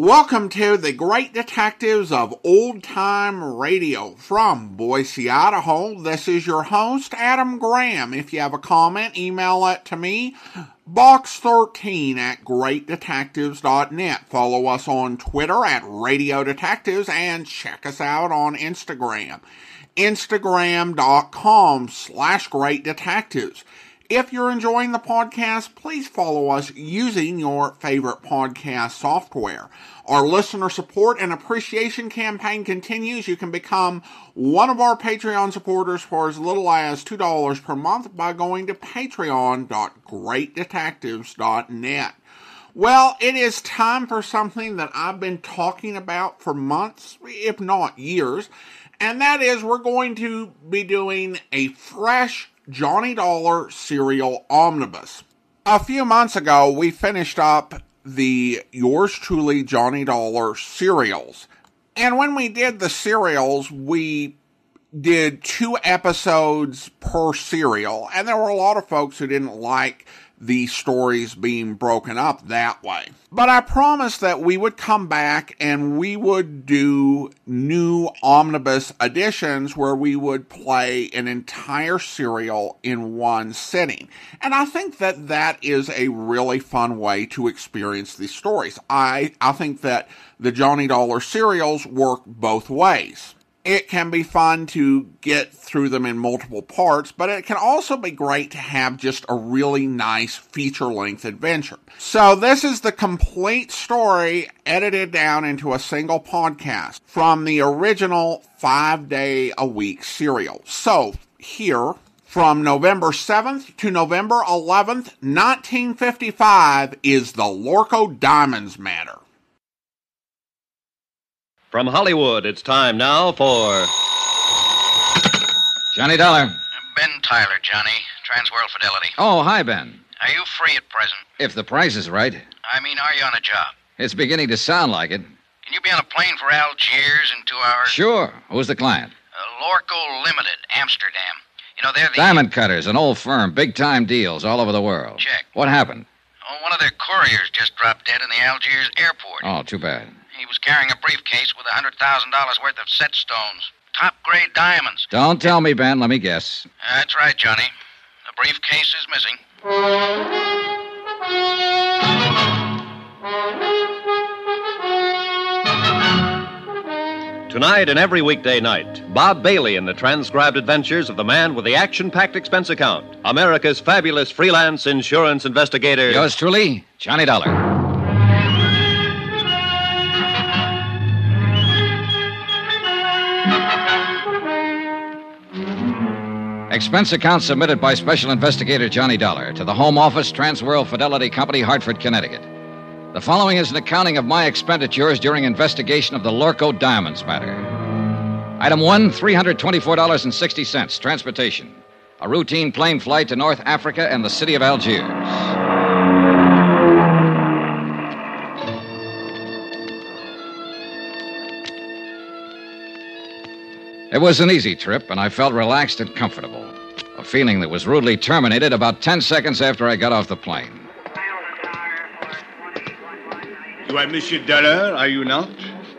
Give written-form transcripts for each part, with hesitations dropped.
Welcome to the Great Detectives of Old Time Radio. From Boise, Idaho, this is your host, Adam Graham. If you have a comment, email it to me, box13@greatdetectives.net. Follow us on Twitter @Radio Detectives and check us out on Instagram, instagram.com/Great Detectives. If you're enjoying the podcast, please follow us using your favorite podcast software. Our listener support and appreciation campaign continues. You can become one of our Patreon supporters for as little as $2 per month by going to patreon.greatdetectives.net. Well, it is time for something that I've been talking about for months, if not years, and that is we're going to be doing a fresh Johnny Dollar serial omnibus. A few months ago, we finished up the Yours Truly Johnny Dollar serials. And when we did the serials, we did 2 episodes per serial. And there were a lot of folks who didn't like the stories being broken up that way. But I promised that we would come back and we would do new omnibus editions where we would play an entire serial in one sitting. And I think that that is a really fun way to experience these stories. I think that the Johnny Dollar serials work both ways. It can be fun to get through them in multiple parts, but it can also be great to have just a really nice feature-length adventure. So this is the complete story edited down into a single podcast from the original 5-day-a-week serial. So here, from November 7th to November 11th, 1955, is the Lorko Diamonds matter. From Hollywood, it's time now for Johnny Dollar. Ben Tyler, Johnny. Transworld Fidelity. Oh, hi, Ben. Are you free at present? If the price is right. I mean, are you on a job? It's beginning to sound like it. Can you be on a plane for Algiers in 2 hours? Sure. Who's the client? Lorko Limited, Amsterdam. You know, they're the... Diamond Cutters, an old firm. Big-time deals all over the world. Check. What happened? Oh, one of their couriers just dropped dead in the Algiers airport. Oh, too bad. He was carrying a briefcase with $100,000 worth of set stones. Top-grade diamonds. Don't tell me, Ben. Let me guess. That's right, Johnny. The briefcase is missing. Tonight and every weekday night, Bob Bailey in the transcribed adventures of the man with the action-packed expense account, America's fabulous freelance insurance investigator. Yours truly, Johnny Dollar. Expense account submitted by Special Investigator Johnny Dollar to the Home Office, Transworld Fidelity Company, Hartford, Connecticut. The following is an accounting of my expenditures during investigation of the Lorko Diamonds matter. Item 1, $324.60, transportation. A routine plane flight to North Africa and the city of Algiers. It was an easy trip, and I felt relaxed and comfortable. A feeling that was rudely terminated about 10 seconds after I got off the plane. You are Monsieur Dollar, are you not?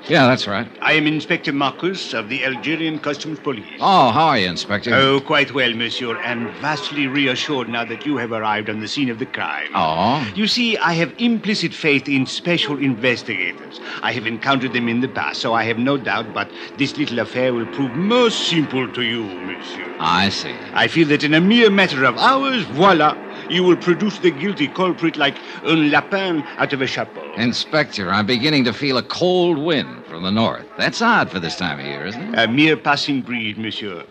Yeah, that's right. I am Inspector Marcus of the Algerian Customs Police. Oh, how are you, Inspector? Oh, quite well, monsieur, and vastly reassured now that you have arrived on the scene of the crime. Oh? You see, I have implicit faith in special investigators. I have encountered them in the past, so I have no doubt, but this little affair will prove most simple to you, monsieur. I see. I feel that in a mere matter of hours, voila, you will produce the guilty culprit like un lapin out of a chapeau. Inspector, I'm beginning to feel a cold wind from the north. That's odd for this time of year, isn't it? A mere passing breeze, monsieur.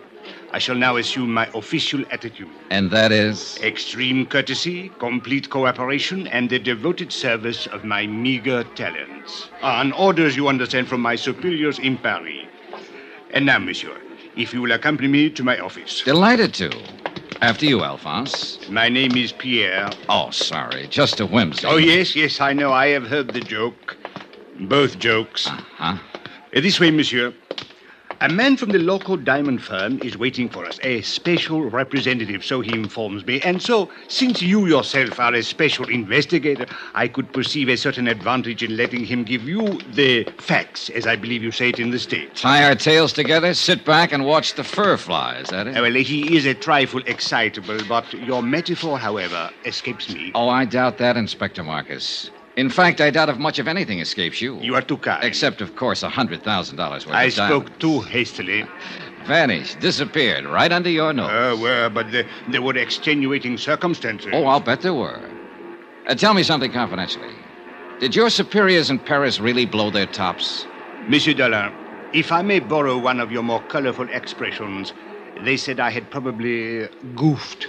I shall now assume my official attitude. And that is? Extreme courtesy, complete cooperation, and the devoted service of my meager talents. On orders, you understand, from my superiors in Paris. And now, monsieur, if you will accompany me to my office. Delighted to. After you, Alphonse. My name is Pierre. Oh, sorry. Just a whimsy. Oh, yes, I know. I have heard the joke. Both jokes. Uh-huh. This way, monsieur. A man from the Lorko diamond firm is waiting for us, a special representative, so he informs me. And so, since you yourself are a special investigator, I could perceive a certain advantage in letting him give you the facts, as I believe you say it in the States. Tie our tails together, sit back, and watch the fur fly, is that it? Well, he is a trifle excitable, but your metaphor, however, escapes me. Oh, I doubt that, Inspector Marcus. In fact, I doubt if much of anything escapes you. You are too kind. Except, of course, $100,000 worth I of spoke diamonds. too hastily. Vanished, disappeared, right under your nose. But there were extenuating circumstances. Oh, I'll bet there were. Tell me something confidentially. Did your superiors in Paris really blow their tops? Monsieur Dollar, if I may borrow one of your more colorful expressions, they said I had probably goofed.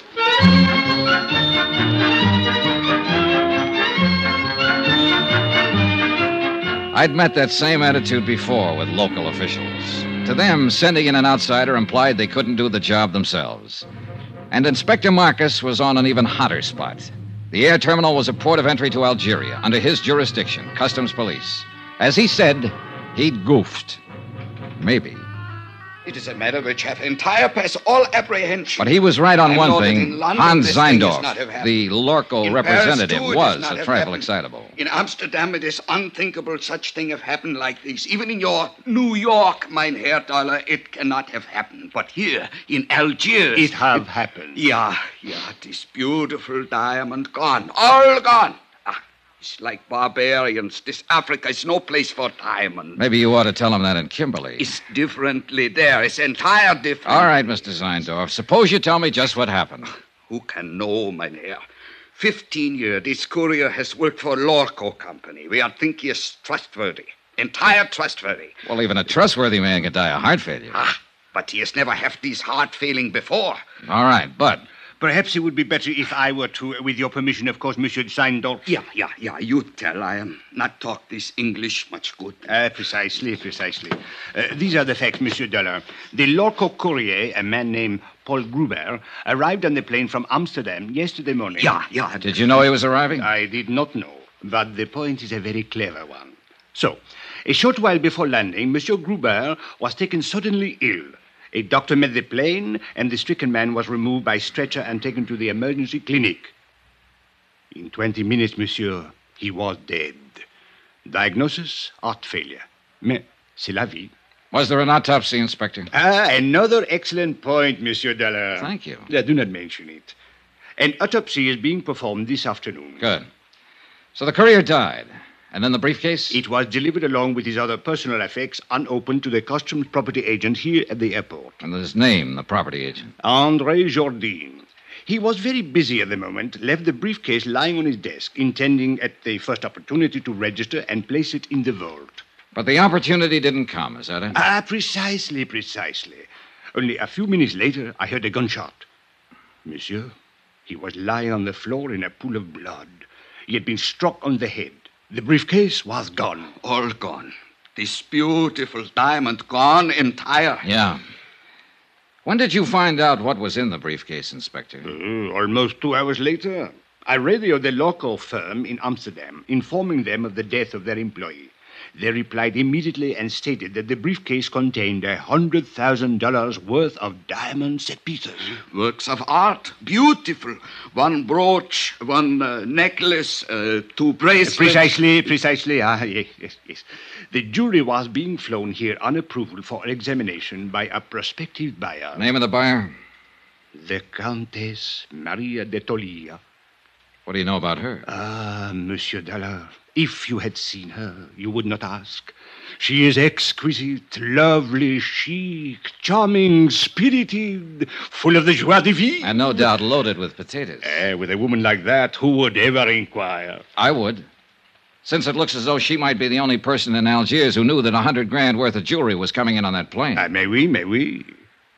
I'd met that same attitude before with local officials. To them, sending in an outsider implied they couldn't do the job themselves. And Inspector Marcus was on an even hotter spot. The air terminal was a port of entry to Algeria, under his jurisdiction, Customs Police. As he said, he'd goofed. Maybe. It is a matter which hath entire past all apprehension. But he was right on I one know that thing. in London Hans this thing is Zeindorf, not have happened. the Lorko In representative, Paris, too, it was is not a have trifle happened. excitable. In Amsterdam, it is unthinkable such thing have happened like this. Even in your New York, mein Herr Dollar, it cannot have happened. But here, in Algiers... It have happened. Yeah, this beautiful diamond gone. All gone. It's like barbarians. This Africa is no place for diamond. Maybe you ought to tell him that in Kimberley. It's differently there. It's entire different. All right, Mr. Zeindorf. Suppose you tell me just what happened. Who can know, mein Herr? 15 years, this courier has worked for Lorko Company. We are think he is trustworthy. Entire trustworthy. Well, even a trustworthy man can die of heart failure. But he has never had this heart failing before. All right, but... Perhaps it would be better if I were to, with your permission, of course, Monsieur Zeindorf. Yeah, you tell. I am not talk this English much good. Precisely. These are the facts, Monsieur Dollar. The Lorko courier, a man named Paul Gruber, arrived on the plane from Amsterdam yesterday morning. Yeah. Did you know he was arriving? I did not know, but the point is a very clever one. So, a short while before landing, Monsieur Gruber was taken suddenly ill. A doctor met the plane, and the stricken man was removed by stretcher and taken to the emergency clinic. In 20 minutes, monsieur, he was dead. Diagnosis, heart failure. Mais c'est la vie. Was there an autopsy, Inspector? Another excellent point, Monsieur Dollar. Thank you. Do not mention it. An autopsy is being performed this afternoon. Good. So the courier died. And then the briefcase? It was delivered along with his other personal effects unopened to the customs property agent here at the airport. And his name, the property agent? André Jourdain. He was very busy at the moment, left the briefcase lying on his desk, intending at the first opportunity to register and place it in the vault. But the opportunity didn't come, is that it? Precisely. Only a few minutes later, I heard a gunshot. Monsieur, he was lying on the floor in a pool of blood. He had been struck on the head. The briefcase was gone. All gone. This beautiful diamond gone entire. Yeah. When did you find out what was in the briefcase, Inspector? Almost 2 hours later. I radioed the Lorko firm in Amsterdam, informing them of the death of their employee. They replied immediately and stated that the briefcase contained $100,000 worth of diamond set pieces. Works of art. Beautiful. One brooch, one necklace, 2 bracelets. Precisely. Yes. The jury was being flown here on approval for examination by a prospective buyer. Name of the buyer? The Countess Maria de Tolia. What do you know about her? Monsieur Dollar, if you had seen her, you would not ask. She is exquisite, lovely, chic, charming, spirited, full of the joie de vivre. And no doubt loaded with potatoes. With a woman like that, who would ever inquire? I would. Since it looks as though she might be the only person in Algiers who knew that $100,000 worth of jewelry was coming in on that plane. May we.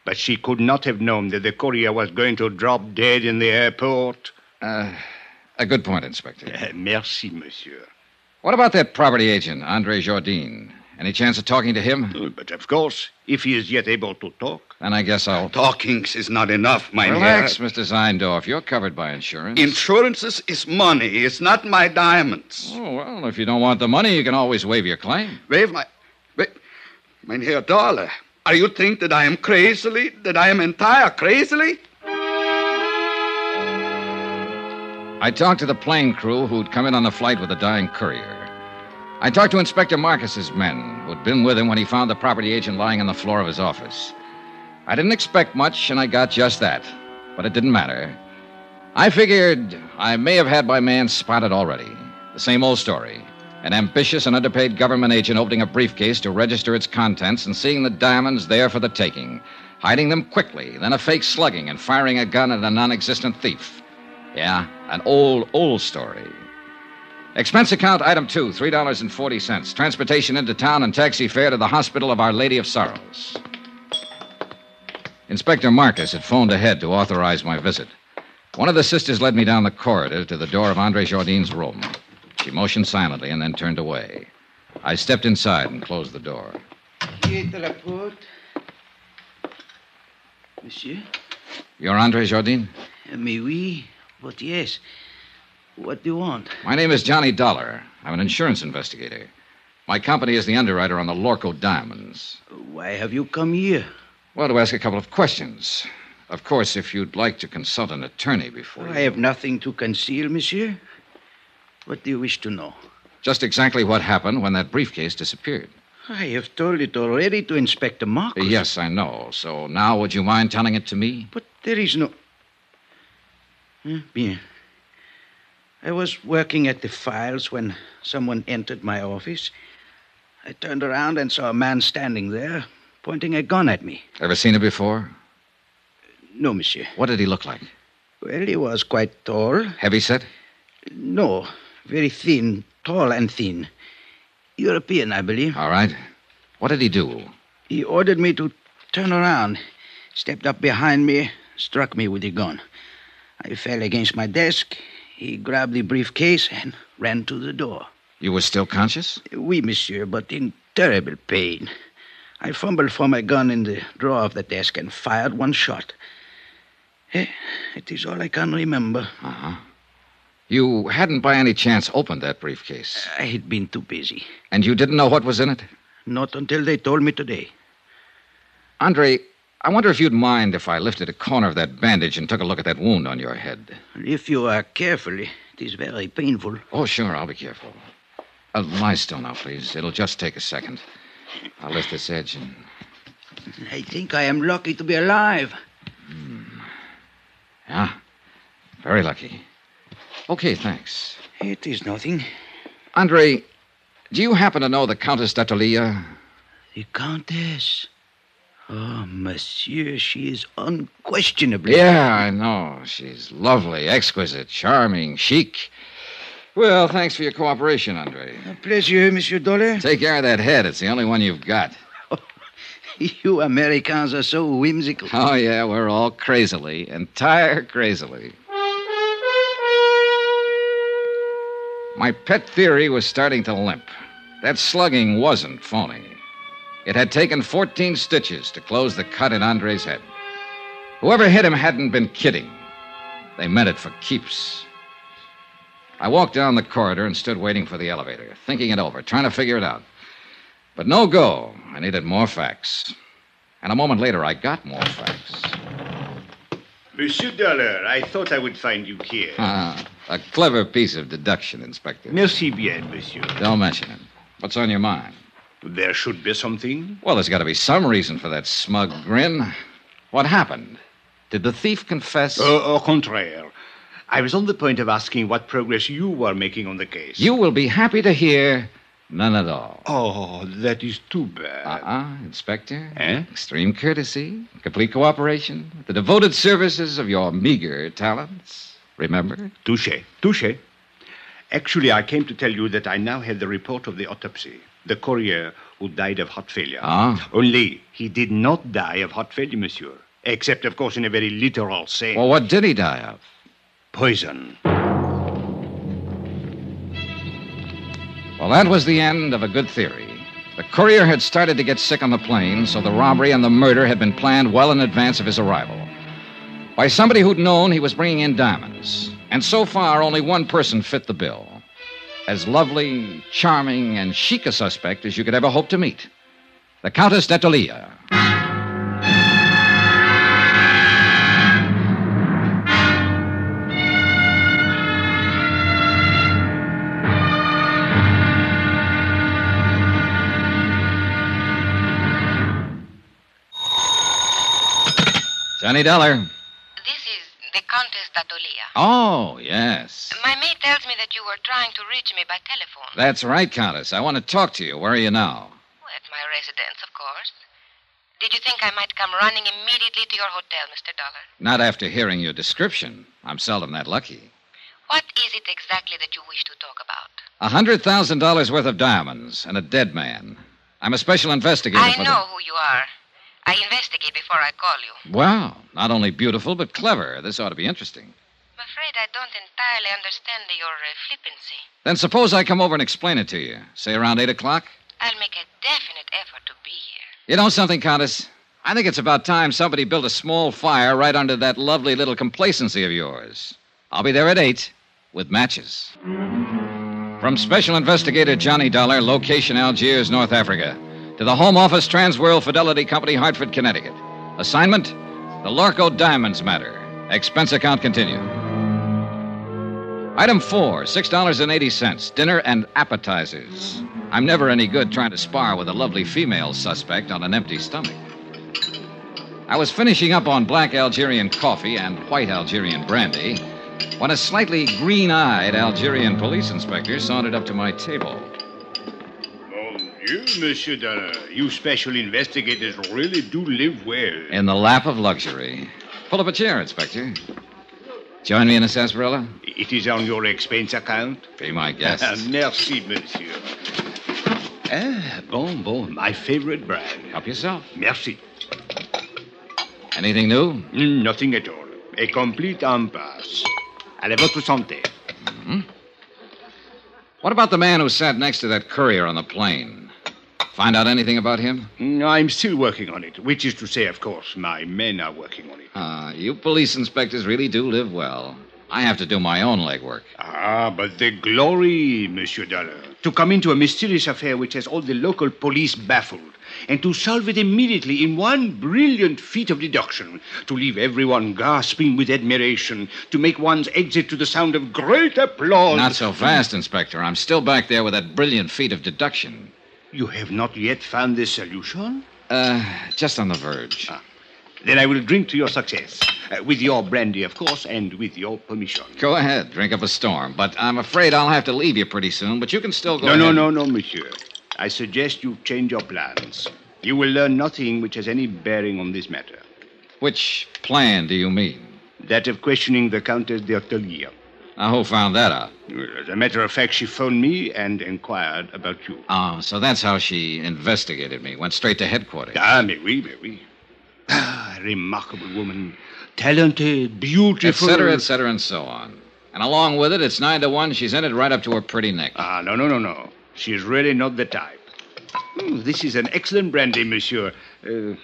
But she could not have known that the courier was going to drop dead in the airport. A good point, Inspector. Merci, monsieur. What about that property agent, André Jourdain? Any chance of talking to him? But of course, if he is yet able to talk. Then I guess I'll... Talkings is not enough, mein Relax, Herr. Mr. Zeindorf. You're covered by insurance. Insurances is money. It's not my diamonds. Oh, well, if you don't want the money, you can always waive your claim. Mein Herr Dollar, Are you think that I am crazily, that I am entire crazily? I talked to the plane crew who'd come in on the flight with the dying courier. I talked to Inspector Marcus's men, who'd been with him when he found the property agent lying on the floor of his office. I didn't expect much, and I got just that. But it didn't matter. I figured I may have had my man spotted already. The same old story. An ambitious and underpaid government agent opening a briefcase to register its contents and seeing the diamonds there for the taking. Hiding them quickly, then a fake slugging and firing a gun at a non-existent thief. Yeah, an old story. Expense account item 2, $3.40. Transportation into town and taxi fare to the Hospital of Our Lady of Sorrows. Inspector Marcus had phoned ahead to authorize my visit. One of the sisters led me down the corridor to the door of Andre Jardin's room. She motioned silently and then turned away. I stepped inside and closed the door. Here the report. Monsieur? You're Andre Jardin? Mais oui, but yes. What do you want? My name is Johnny Dollar. I'm an insurance investigator. My company is the underwriter on the Lorko diamonds. Why have you come here? Well, to ask a couple of questions. Of course, if you'd like to consult an attorney before I have nothing to conceal, monsieur. What do you wish to know? Just exactly what happened when that briefcase disappeared. I have told it already to Inspector Marcus. Yes, I know. So now would you mind telling it to me? But there is no... Bien. I was working at the files when someone entered my office. I turned around and saw a man standing there, pointing a gun at me. Ever seen it before? No, monsieur. What did he look like? Well, he was quite tall. Heavyset? No, very thin, tall and thin. European, I believe. All right. What did he do? He ordered me to turn around, stepped up behind me, struck me with the gun. I fell against my desk. He grabbed the briefcase and ran to the door. You were still conscious? Oui, monsieur, but in terrible pain. I fumbled for my gun in the drawer of the desk and fired one shot. It is all I can remember. Uh-huh. You hadn't by any chance opened that briefcase? I had been too busy. And you didn't know what was in it? Not until they told me today. Andre, I wonder if you'd mind if I lifted a corner of that bandage and took a look at that wound on your head. If you are careful, it is very painful. Oh, sure, I'll be careful. Lie still now, please. It'll just take a second. I'll lift this edge and... I think I am lucky to be alive. Yeah, very lucky. Okay, thanks. It is nothing. Andre, do you happen to know the Countess d'Attolia? The Countess? Oh, monsieur, she is unquestionably... Yeah, I know. She's lovely, exquisite, charming, chic. Well, thanks for your cooperation, Andre. A pleasure, Monsieur Dollar. Take care of that head. It's the only one you've got. You Americans are so whimsical. Oh, yeah, we're all crazily, entire crazily. My pet theory was starting to limp. That slugging wasn't phony. It had taken 14 stitches to close the cut in Andre's head. Whoever hit him hadn't been kidding. They meant it for keeps. I walked down the corridor and stood waiting for the elevator, thinking it over, trying to figure it out. But no go. I needed more facts. And a moment later, I got more facts. Monsieur Dollar, I thought I would find you here. A clever piece of deduction, Inspector. Merci bien, monsieur. Don't mention it. What's on your mind? There should be something. Well, there's got to be some reason for that smug grin. What happened? Did the thief confess? Au contraire. I was on the point of asking what progress you were making on the case. You will be happy to hear none at all. Oh, that is too bad. Inspector. Eh? Extreme courtesy, complete cooperation, the devoted services of your meager talents. Remember? Touché. Actually, I came to tell you that I now have the report of the autopsy. The courier who died of heart failure. Only he did not die of heart failure, monsieur. Except, of course, in a very literal sense. Well, what did he die of? Poison. Well, that was the end of a good theory. The courier had started to get sick on the plane, so the robbery and the murder had been planned well in advance of his arrival. By somebody who'd known he was bringing in diamonds. And so far, only one person fit the bill. As lovely, charming, and chic a suspect as you could ever hope to meet. The Countess d'Attolia. Johnny Dollar. This is the Countess d'Atolia. Oh, yes. My maid tells me that you were trying to reach me by telephone. That's right, Countess. I want to talk to you. Where are you now? At my residence, of course. Did you think I might come running immediately to your hotel, Mr. Dollar? Not after hearing your description. I'm seldom that lucky. What is it exactly that you wish to talk about? $100,000 worth of diamonds and a dead man. I'm a special investigator I know who you are. I investigate before I call you. Wow. Not only beautiful, but clever. This ought to be interesting. I'm afraid I don't entirely understand your flippancy. Then suppose I come over and explain it to you. Say around 8 o'clock? I'll make a definite effort to be here. You know something, Countess? I think it's about time somebody built a small fire right under that lovely little complacency of yours. I'll be there at 8 with matches. From Special Investigator Johnny Dollar, location Algiers, North Africa, to the Home Office, Transworld Fidelity Company, Hartford, Connecticut. Assignment, the Lorko Diamonds matter. Expense account continued. Item 4, $6.80, dinner and appetizers. I'm never any good trying to spar with a lovely female suspect on an empty stomach. I was finishing up on black Algerian coffee and white Algerian brandy when a slightly green-eyed Algerian police inspector sauntered up to my table. Mon Dieu, Monsieur Dollar, you special investigators really do live well. In the lap of luxury. Pull up a chair, Inspector. Join me in a sarsaparilla? It is on your expense account? Be my guest. Merci, monsieur. Bon, my favorite brand. Help yourself. Merci. Anything new? Nothing at all. A complete impasse. À votre santé. Mm-hmm. What about the man who sat next to that courier on the plane? Find out anything about him? I'm still working on it, which is to say, of course, my men are working on it. You police inspectors really do live well. I have to do my own legwork. But the glory, Monsieur Dollar. To come into a mysterious affair which has all the local police baffled, and to solve it immediately in one brilliant feat of deduction, to leave everyone gasping with admiration, to make one's exit to the sound of great applause. Not so fast, Inspector. I'm still back there with that brilliant feat of deduction. You have not yet found the solution? Just on the verge. Then I will drink to your success. With your brandy, of course, and with your permission. Go ahead, drink up a storm. But I'm afraid I'll have to leave you pretty soon, but you can still go ahead. No, monsieur. I suggest you change your plans. You will learn nothing which has any bearing on this matter. Which plan do you mean? That of questioning the Countess d'Atolia. Now, who found that out? Well, as a matter of fact, she phoned me and inquired about you. Oh, so that's how she investigated me. Went straight to headquarters. Mais oui. Remarkable woman. Talented, beautiful. Et cetera, and so on. And along with it, it's 9 to 1. She's in it right up to her pretty neck. No. She's really not the type. This is an excellent brandy, monsieur. An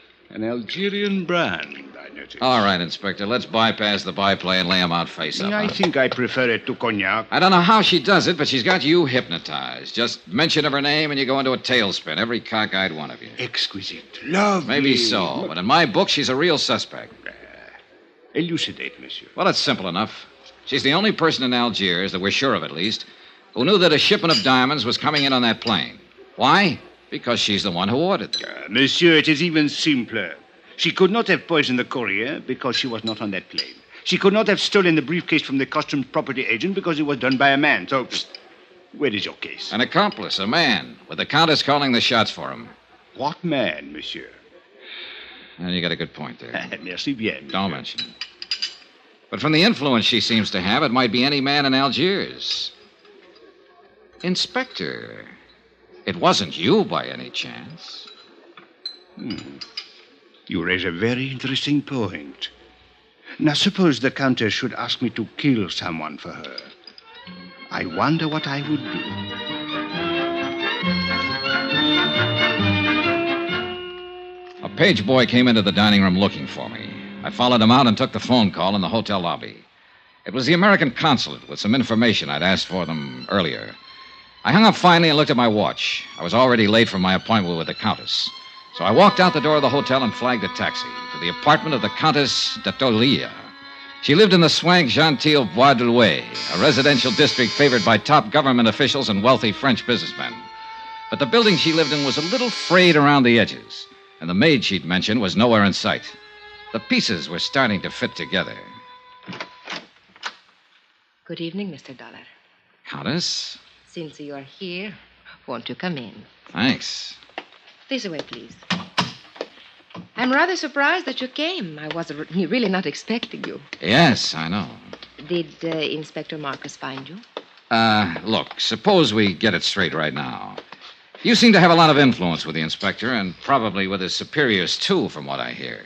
Algerian brand, I notice. All right, Inspector. Let's bypass the byplay and lay him out face up. I think I prefer it to cognac. I don't know how she does it, but she's got you hypnotized. Just mention of her name and you go into a tailspin, every cockeyed one of you. Exquisite. Lovely. Maybe so, but in my book, she's a real suspect. Elucidate, monsieur. Well, it's simple enough. She's the only person in Algiers, that we're sure of at least, who knew that a shipment of diamonds was coming in on that plane. Why? Because she's the one who ordered them. Monsieur, it is even simpler. She could not have poisoned the courier because she was not on that plane. She could not have stolen the briefcase from the customs property agent because it was done by a man. So, where is your case? An accomplice, a man, with the Countess calling the shots for him. What man, monsieur? Well, you got a good point there. Merci bien. Don't mention it. But from the influence she seems to have, it might be any man in Algiers. Inspector, it wasn't you by any chance? You raise a very interesting point. Now, suppose the Countess should ask me to kill someone for her. I wonder what I would do. A page boy came into the dining room looking for me. I followed him out and took the phone call in the hotel lobby. It was the American consulate with some information I'd asked for them earlier. I hung up finally and looked at my watch. I was already late for my appointment with the Countess. So I walked out the door of the hotel and flagged a taxi to the apartment of the Countess d'Atolia. She lived in the swank genteel Bois de Louet, a residential district favored by top government officials and wealthy French businessmen. But the building she lived in was a little frayed around the edges, and the maid she'd mentioned was nowhere in sight. The pieces were starting to fit together. Good evening, Mr. Dollar. Countess? Since you are here, won't you come in? Thanks. This way, please. I'm rather surprised that you came. I was really not expecting you. Yes, I know. Did Inspector Marcus find you? Look, suppose we get it straight right now. You seem to have a lot of influence with the inspector, and probably with his superiors, too, from what I hear.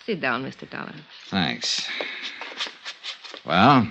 Sit down, Mr. Dollar. Thanks. Well,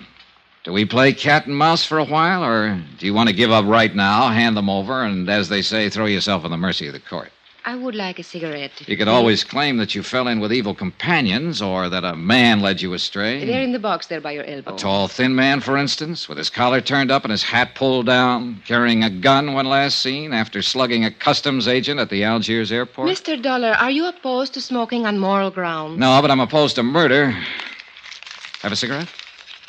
do we play cat and mouse for a while, or do you want to give up right now, hand them over, and, as they say, throw yourself on the mercy of the court? I would like a cigarette. You could always claim that you fell in with evil companions, or that a man led you astray. They're in the box there by your elbow. A tall, thin man, for instance, with his collar turned up and his hat pulled down, carrying a gun when last seen after slugging a customs agent at the Algiers airport. Mr. Dollar, are you opposed to smoking on moral grounds? No, but I'm opposed to murder. Have a cigarette?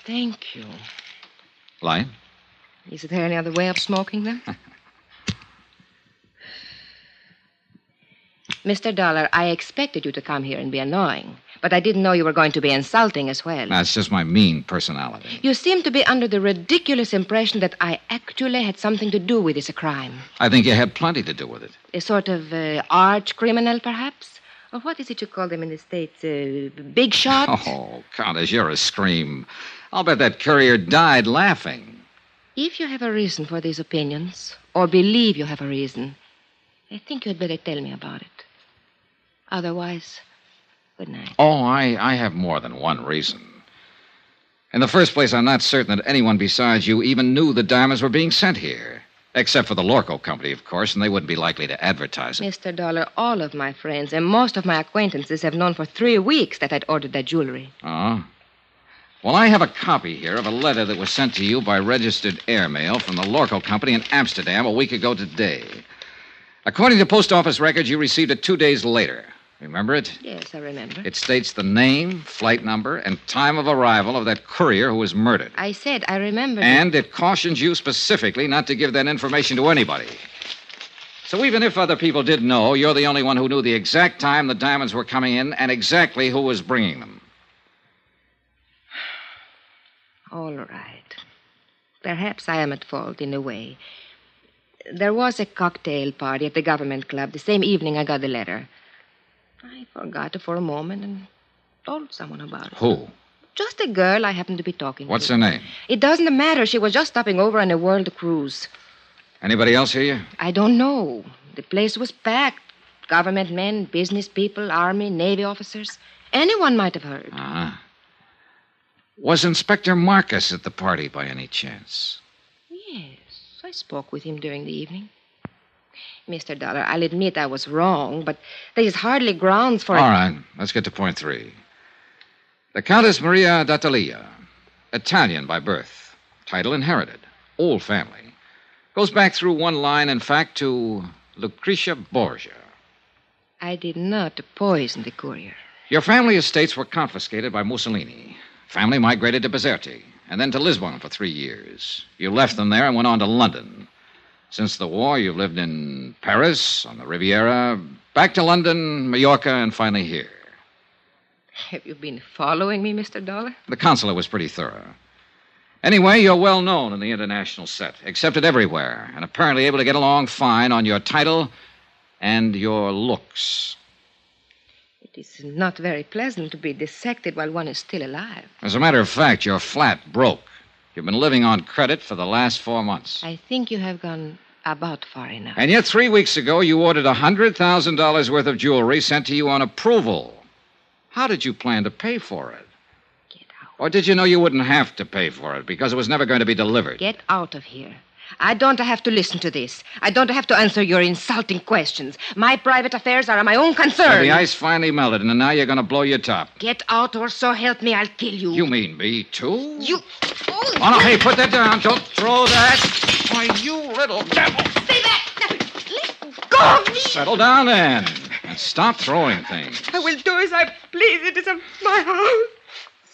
Thank you. Light? Is there any other way of smoking, then? Mr. Dollar, I expected you to come here and be annoying, but I didn't know you were going to be insulting as well. That's just my mean personality. You seem to be under the ridiculous impression that I actually had something to do with this crime. I think you had plenty to do with it. A sort of arch criminal, perhaps? Or what is it you call them in the States? Big shot? Oh, Countess, you're a scream. I'll bet that courier died laughing. If you have a reason for these opinions, or believe you have a reason, I think you'd better tell me about it. Otherwise, good night. Oh, I have more than one reason. In the first place, I'm not certain that anyone besides you even knew the diamonds were being sent here. Except for the Lorko company, of course, and they wouldn't be likely to advertise it. Mr. Dollar, all of my friends and most of my acquaintances have known for 3 weeks that I'd ordered that jewelry. Oh? Well, I have a copy here of a letter that was sent to you by registered airmail from the Lorko company in Amsterdam a week ago today. According to post office records, you received it 2 days later. Remember it? Yes, I remember. It states the name, flight number, and time of arrival of that courier who was murdered. I said I remember. And it cautions you specifically not to give that information to anybody. So even if other people did know, you're the only one who knew the exact time the diamonds were coming in and exactly who was bringing them. All right. Perhaps I am at fault in a way. There was a cocktail party at the government club the same evening I got the letter. I forgot it for a moment and told someone about it. Who? Just a girl I happened to be talking What's to. her name? It doesn't matter. She was just stopping over on a world cruise. Anybody else hear you? I don't know. The place was packed. Government men, business people, Army, Navy officers. Anyone might have heard. Ah. Was Inspector Marcus at the party by any chance? Yes, I spoke with him during the evening. Mr. Dollar, I'll admit I was wrong, but there is hardly grounds for... All right, let's get to point 3. The Countess Maria d'Attalia, Italian by birth, title inherited, old family. Goes back through one line, in fact, to Lucretia Borgia. I did not poison the courier. Your family estates were confiscated by Mussolini. Family migrated to Bizerte, and then to Lisbon for 3 years. You left them there and went on to London. Since the war, you've lived in Paris, on the Riviera, back to London, Mallorca, and finally here. Have you been following me, Mr. Dollar? The consulate was pretty thorough. Anyway, you're well known in the international set, accepted everywhere, and apparently able to get along fine on your title and your looks. It is not very pleasant to be dissected while one is still alive. As a matter of fact, you're flat broke. You've been living on credit for the last 4 months. I think you have gone about far enough. And yet 3 weeks ago, you ordered $100,000 worth of jewelry sent to you on approval. How did you plan to pay for it? Get out. Or did you know you wouldn't have to pay for it because it was never going to be delivered? Get out of here. I don't have to listen to this. I don't have to answer your insulting questions. My private affairs are my own concern. So the ice finally melted, and now you're going to blow your top. Get out, or so help me, I'll kill you. You mean me, too? You... Oh, no, hey, put that down. Don't throw that. Why, you little devil. Stay back. Let go of me. Settle down, then. And stop throwing things. I will do as I please. It is my house.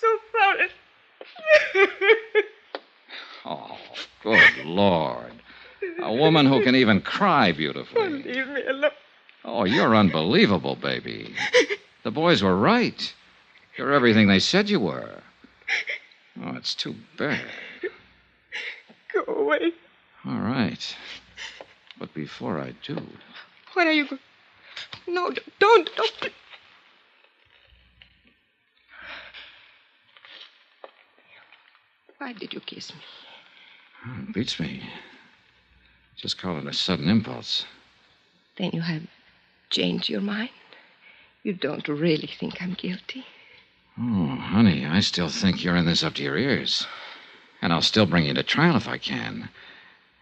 So sorry. Oh, good Lord. A woman who can even cry beautifully. Leave me alone. Oh, you're unbelievable, baby. The boys were right. You're everything they said you were. Oh, it's too bad. Go away. All right. But before I do... What are you going... No, don't. Why did you kiss me? Oh, it beats me. Just call it a sudden impulse. Then you have changed your mind? You don't really think I'm guilty? Oh, honey, I still think you're in this up to your ears. And I'll still bring you to trial if I can.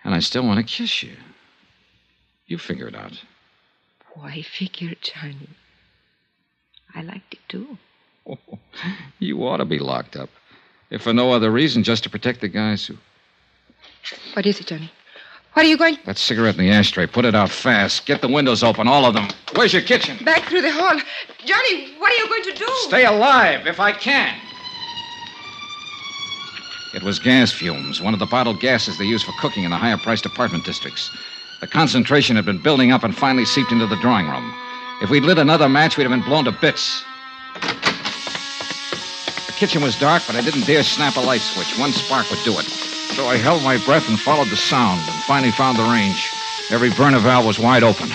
And I still want to kiss you. You figure it out. Why figure, Johnny? I liked it, too. Oh, you ought to be locked up. If for no other reason, just to protect the guys who... What is it, Johnny? What are you going... That cigarette in the ashtray. Put it out fast. Get the windows open, all of them. Where's your kitchen? Back through the hall. Johnny, what are you going to do? Stay alive, if I can. It was gas fumes, one of the bottled gases they use for cooking in the higher-priced apartment districts. The concentration had been building up and finally seeped into the drawing room. If we'd lit another match, we'd have been blown to bits. The kitchen was dark, but I didn't dare snap a light switch. One spark would do it. So I held my breath and followed the sound and finally found the range. Every burner valve was wide open.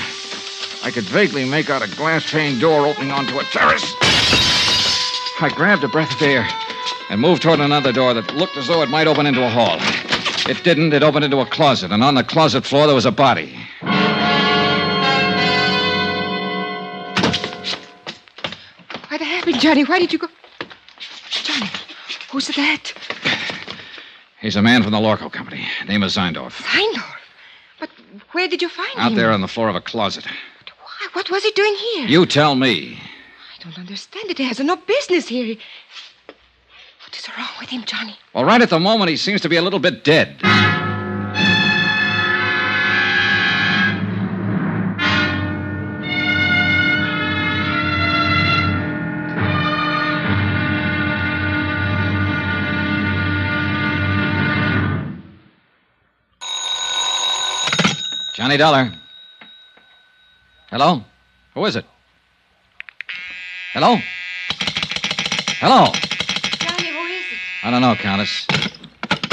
I could vaguely make out a glass-pane door opening onto a terrace. I grabbed a breath of air and moved toward another door that looked as though it might open into a hall. It didn't. It opened into a closet, and on the closet floor there was a body. What happened, Johnny? Why did you go... Johnny, who's that? He's a man from the Lorko company. Name is Zeindorf. Zeindorf? But where did you find him? Out there on the floor of a closet. But why? What was he doing here? You tell me. I don't understand it. He has no business here. What is wrong with him, Johnny? Well, right at the moment, he seems to be a little bit dead. Johnny Dollar. Hello? Who is it? Hello? Hello? Johnny, who is it? I don't know, Countess.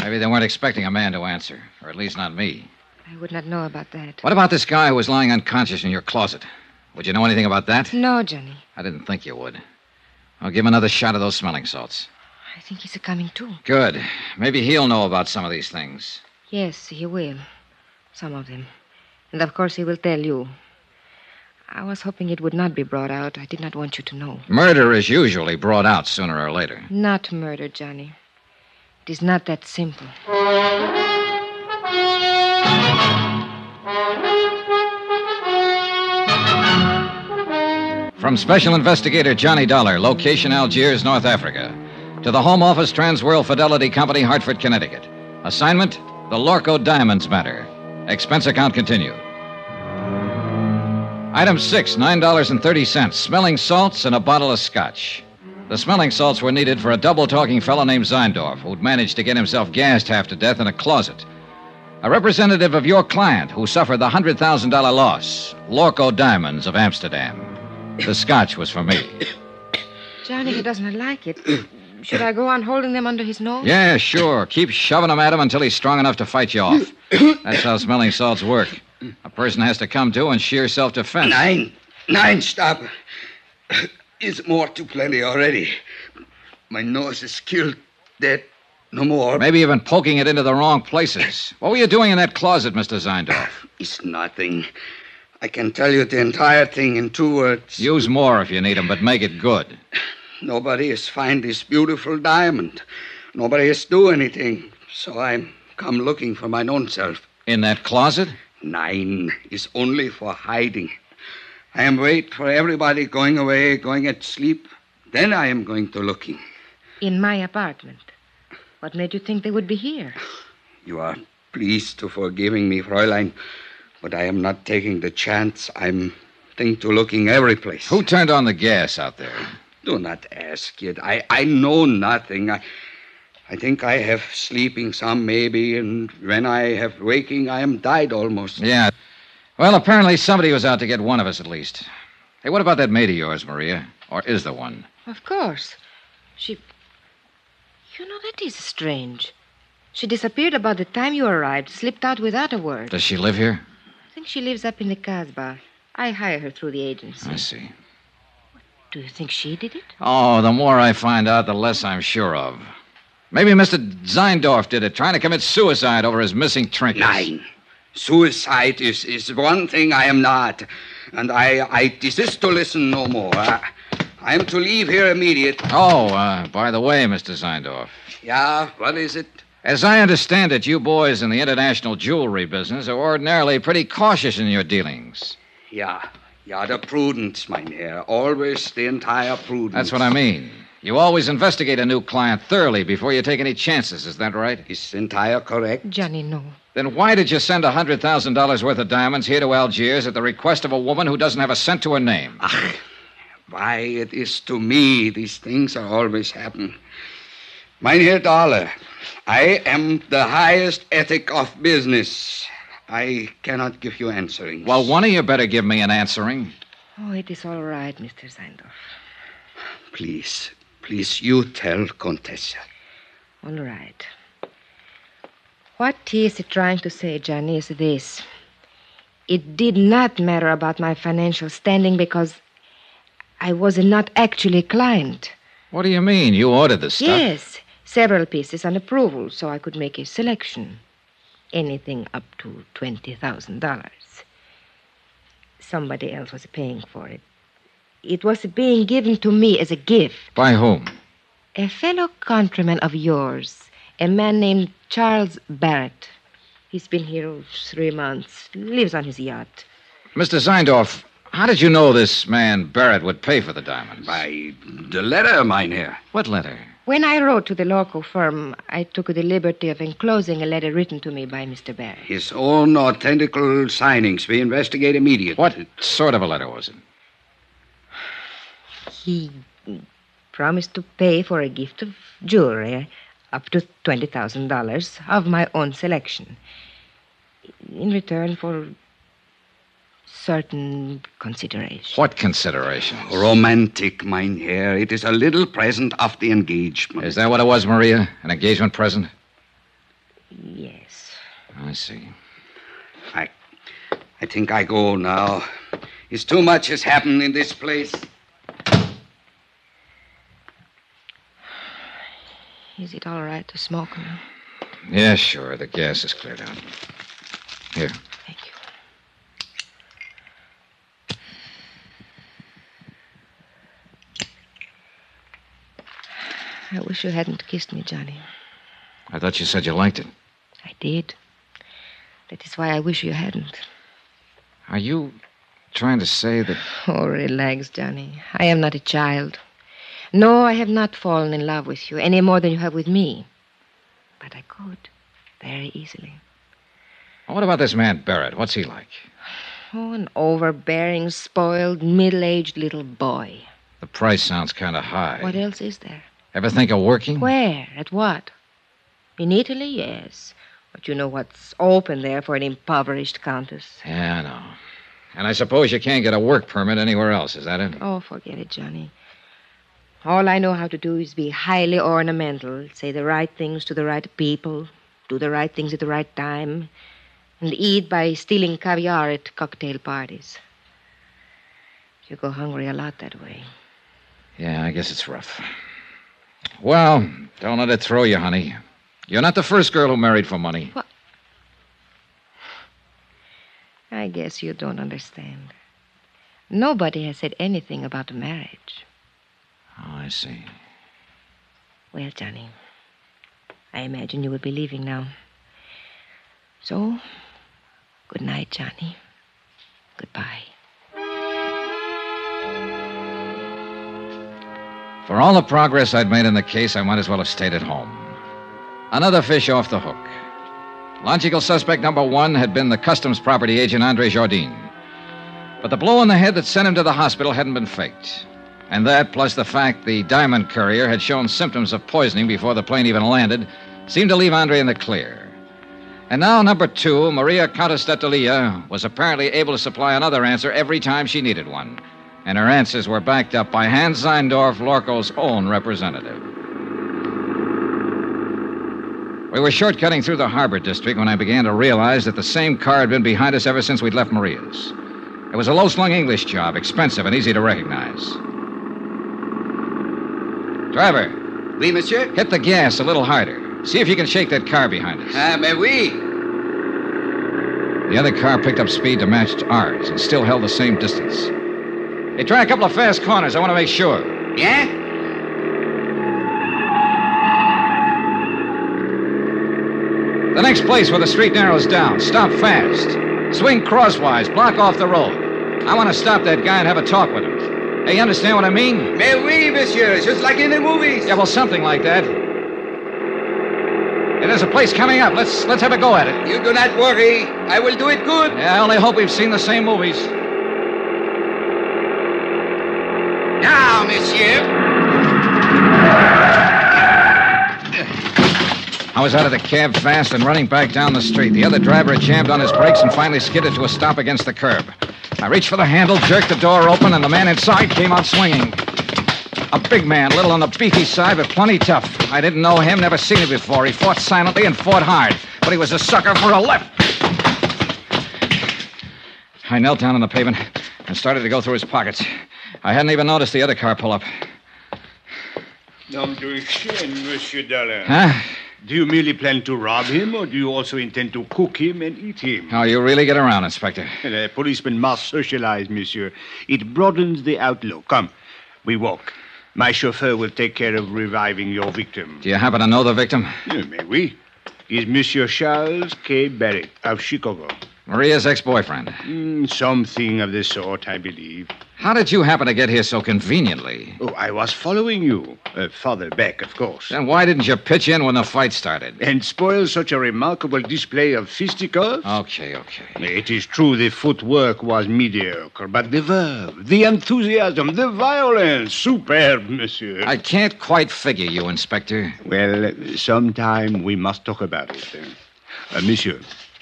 Maybe they weren't expecting a man to answer, or at least not me. I would not know about that. What about this guy who was lying unconscious in your closet? Would you know anything about that? No, Johnny. I didn't think you would. I'll give him another shot of those smelling salts. I think he's coming, too. Good. Maybe he'll know about some of these things. Yes, he will. Some of them. And of course he will tell you. I was hoping it would not be brought out. I did not want you to know. Murder is usually brought out sooner or later. Not murder, Johnny. It is not that simple. From Special Investigator Johnny Dollar, location Algiers, North Africa, to the Home Office Transworld Fidelity Company, Hartford, Connecticut. Assignment, the Lorko Diamonds matter. Expense account continued. Item 6, $9.30, smelling salts and a bottle of scotch. The smelling salts were needed for a double-talking fellow named Zeindorf, who'd managed to get himself gassed half to death in a closet. A representative of your client who suffered the $100,000 loss, Lorko Diamonds of Amsterdam. The scotch was for me. Johnny, he doesn't like it. Should I go on holding them under his nose? Yeah, sure. Keep shoving them at him until he's strong enough to fight you off. That's how smelling salts work. A person has to come to in sheer self-defense. Nine, stop. Is more too plenty already. My nose is killed, dead, no more. Maybe you've been poking it into the wrong places. What were you doing in that closet, Mr. Zeindorf? It's nothing. I can tell you the entire thing in 2 words. Use more if you need them, but make it good. Nobody has found this beautiful diamond. Nobody has do anything. So I'm come looking for mine own self. In that closet? 9 is only for hiding. I am wait for everybody going away, going at sleep. Then I am going to looking. In my apartment. What made you think they would be here? You are pleased to forgiving me, Fräulein. But I am not taking the chance. I'm think to looking every place. Who turned on the gas out there? Do not ask it. I know nothing. I think I have sleeping some, maybe, and when I have waking, I am died almost. Yeah. Well, apparently somebody was out to get one of us at least. Hey, what about that maid of yours, Maria? Or is there one? Of course. That is strange. She disappeared about the time you arrived, slipped out without a word. Does she live here? I think she lives up in the Casbah. I hire her through the agency. I see. Do you think she did it? Oh, the more I find out, the less I'm sure of. Maybe Mr. Zeindorf did it, trying to commit suicide over his missing trinkets. Nein. Suicide is one thing I am not. And I desist to listen no more. I am to leave here immediate. Oh, by the way, Mr. Zeindorf. Yeah, what is it? As I understand it, you boys in the international jewelry business are ordinarily pretty cautious in your dealings. Yeah, the prudence, mein Herr. Always the entire prudence. That's what I mean. You always investigate a new client thoroughly before you take any chances, is that right? Is entire correct? Johnny, no. Then why did you send $100,000 worth of diamonds here to Algiers at the request of a woman who doesn't have a cent to her name? Ach, why, it is to me these things are always happen. Mein Herr Dollar, I am the highest ethic of business. I cannot give you answering. Well, one of you better give me an answering. Oh, it is all right, Mr. Zeindorf. Please, you tell Contessa. All right. What he is trying to say, Johnny, is this. It did not matter about my financial standing because I was not actually a client. What do you mean? You ordered the stuff? Yes, several pieces on approval, so I could make a selection. Anything up to $20,000. Somebody else was paying for it. It was being given to me as a gift. By whom? A fellow countryman of yours, a man named Charles Barrett. He's been here 3 months, lives on his yacht. Mr. Zeindorf, how did you know this man Barrett would pay for the diamonds? By the letter, mein Herr. What letter? When I wrote to the Lorko firm, I took the liberty of enclosing a letter written to me by Mr. Barrett. His own authentical signings. We investigate immediately. What sort of a letter was it? He promised to pay for a gift of jewelry up to $20,000 of my own selection in return for certain considerations. What considerations? Romantic, mein Herr. It is a little present of the engagement. Is that what it was, Maria? An engagement present? Yes. I see. I think I go now. It's too much has happened in this place. Is it all right to smoke now? Yeah, sure. The gas is cleared out. Here. Thank you. I wish you hadn't kissed me, Johnny. I thought you said you liked it. I did. That is why I wish you hadn't. Are you trying to say that... Oh, relax, Johnny. I am not a child. No, I have not fallen in love with you any more than you have with me. But I could, very easily. What about this man Barrett? What's he like? Oh, an overbearing, spoiled, middle-aged little boy. The price sounds kind of high. What else is there? Ever think of working? Where? At what? In Italy, yes. But you know what's open there for an impoverished countess. Yeah, I know. And I suppose you can't get a work permit anywhere else, is that it? Oh, forget it, Johnny. All I know how to do is be highly ornamental, say the right things to the right people, do the right things at the right time, and eat by stealing caviar at cocktail parties. You go hungry a lot that way. Yeah, I guess it's rough. Well, don't let it throw you, honey. You're not the first girl who married for money. What? I guess you don't understand. Nobody has said anything about marriage. Oh, I see. Well, Johnny, I imagine you will be leaving now. So, good night, Johnny. Goodbye. For all the progress I'd made in the case, I might as well have stayed at home. Another fish off the hook. Logical suspect number one had been the customs property agent Andre Jardine. But the blow on the head that sent him to the hospital hadn't been faked. And that, plus the fact the diamond courier had shown symptoms of poisoning before the plane even landed, seemed to leave Andre in the clear. And now number two, Maria Countess d'Atalia, was apparently able to supply another answer every time she needed one. And her answers were backed up by Hans Seindorf, Lorko's own representative. We were shortcutting through the harbor district when I began to realize that the same car had been behind us ever since we'd left Maria's. It was a low-slung English job, expensive and easy to recognize. Driver. Oui, monsieur? Hit the gas a little harder. See if you can shake that car behind us. Mais oui. The other car picked up speed to match ours and still held the same distance. Hey, try a couple of fast corners. I want to make sure. Yeah? The next place where the street narrows down. Stop fast. Swing crosswise. Block off the road. I want to stop that guy and have a talk with him. Hey, you understand what I mean? Mais oui, monsieur. Just like in the movies. Yeah, well, something like that. Hey, there's a place coming up. Let's have a go at it. You do not worry. I will do it good. Yeah, I only hope we've seen the same movies. Now, monsieur. I was out of the cab fast and running back down the street. The other driver had jammed on his brakes and finally skidded to a stop against the curb. I reached for the handle, jerked the door open, and the man inside came out swinging. A big man, a little on the beefy side, but plenty tough. I didn't know him, never seen him before. He fought silently and fought hard, but he was a sucker for a left. I knelt down on the pavement and started to go through his pockets. I hadn't even noticed the other car pull up. Nom de chien, Monsieur Dollar. Huh? Do you merely plan to rob him, or do you also intend to cook him and eat him? Oh, you really get around, Inspector. A policeman must socialize, monsieur. It broadens the outlook. Come, we walk. My chauffeur will take care of reviving your victim. Do you happen to know the victim? Mais oui. He's Monsieur Charles K. Barrett of Chicago. Maria's ex-boyfriend. Something of the sort, I believe. How did you happen to get here so conveniently? Oh, I was following you. Farther back, of course. Then why didn't you pitch in when the fight started? And spoil such a remarkable display of fisticuffs? Okay. It is true the footwork was mediocre, but the verve, the enthusiasm, the violence, superb, monsieur. I can't quite figure you, Inspector. Well, sometime we must talk about it. Monsieur,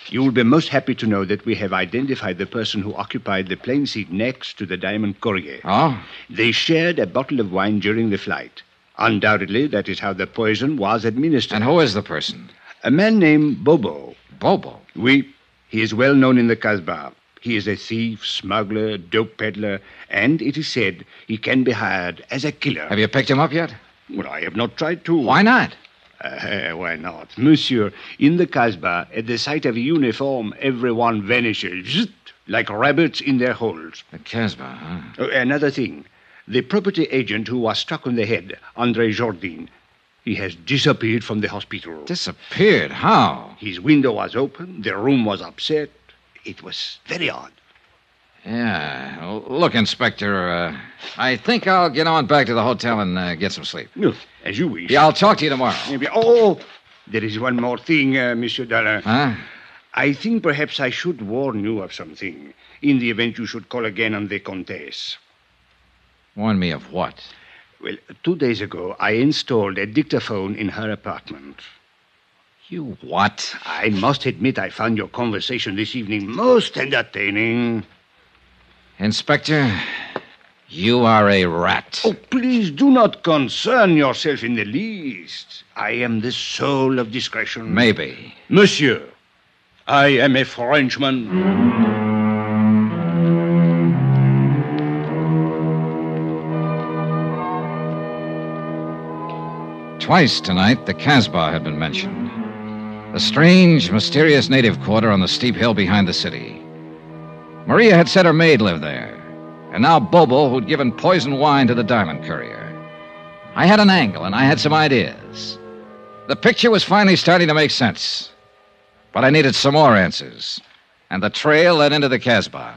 you will be most happy to know that we have identified the person who occupied the plane seat next to the Diamond Courier. Oh? They shared a bottle of wine during the flight. Undoubtedly, that is how the poison was administered. And who is the person? A man named Bobo. Bobo? Oui. He is well known in the Casbah. He is a thief, smuggler, dope peddler, and it is said he can be hired as a killer. Have you picked him up yet? Well, I have not tried to. Why not? Why not? Monsieur, in the Casbah, at the sight of a uniform, everyone vanishes, zzzt, like rabbits in their holes. The Casbah, huh? Another thing. The property agent who was struck on the head, André Jourdain, he has disappeared from the hospital. Disappeared? How? His window was open, the room was upset. It was very odd. Yeah. Well, look, Inspector, I think I'll get on back to the hotel and get some sleep. No, as you wish. Yeah, I'll talk to you tomorrow. Maybe. Oh, there is one more thing, Monsieur Dollar. Huh? I think perhaps I should warn you of something in the event you should call again on the Comtesse. Warn me of what? Well, 2 days ago, I installed a dictaphone in her apartment. You what? I must admit I found your conversation this evening most entertaining. Inspector, you are a rat. Oh, please do not concern yourself in the least. I am the soul of discretion. Maybe. Monsieur, I am a Frenchman. Twice tonight, the Casbah had been mentioned. The strange, mysterious native quarter on the steep hill behind the city. Maria had said her maid lived there. And now Bobo, who'd given poisoned wine to the Diamond Courier. I had an angle, and I had some ideas. The picture was finally starting to make sense. But I needed some more answers. And the trail led into the Casbah.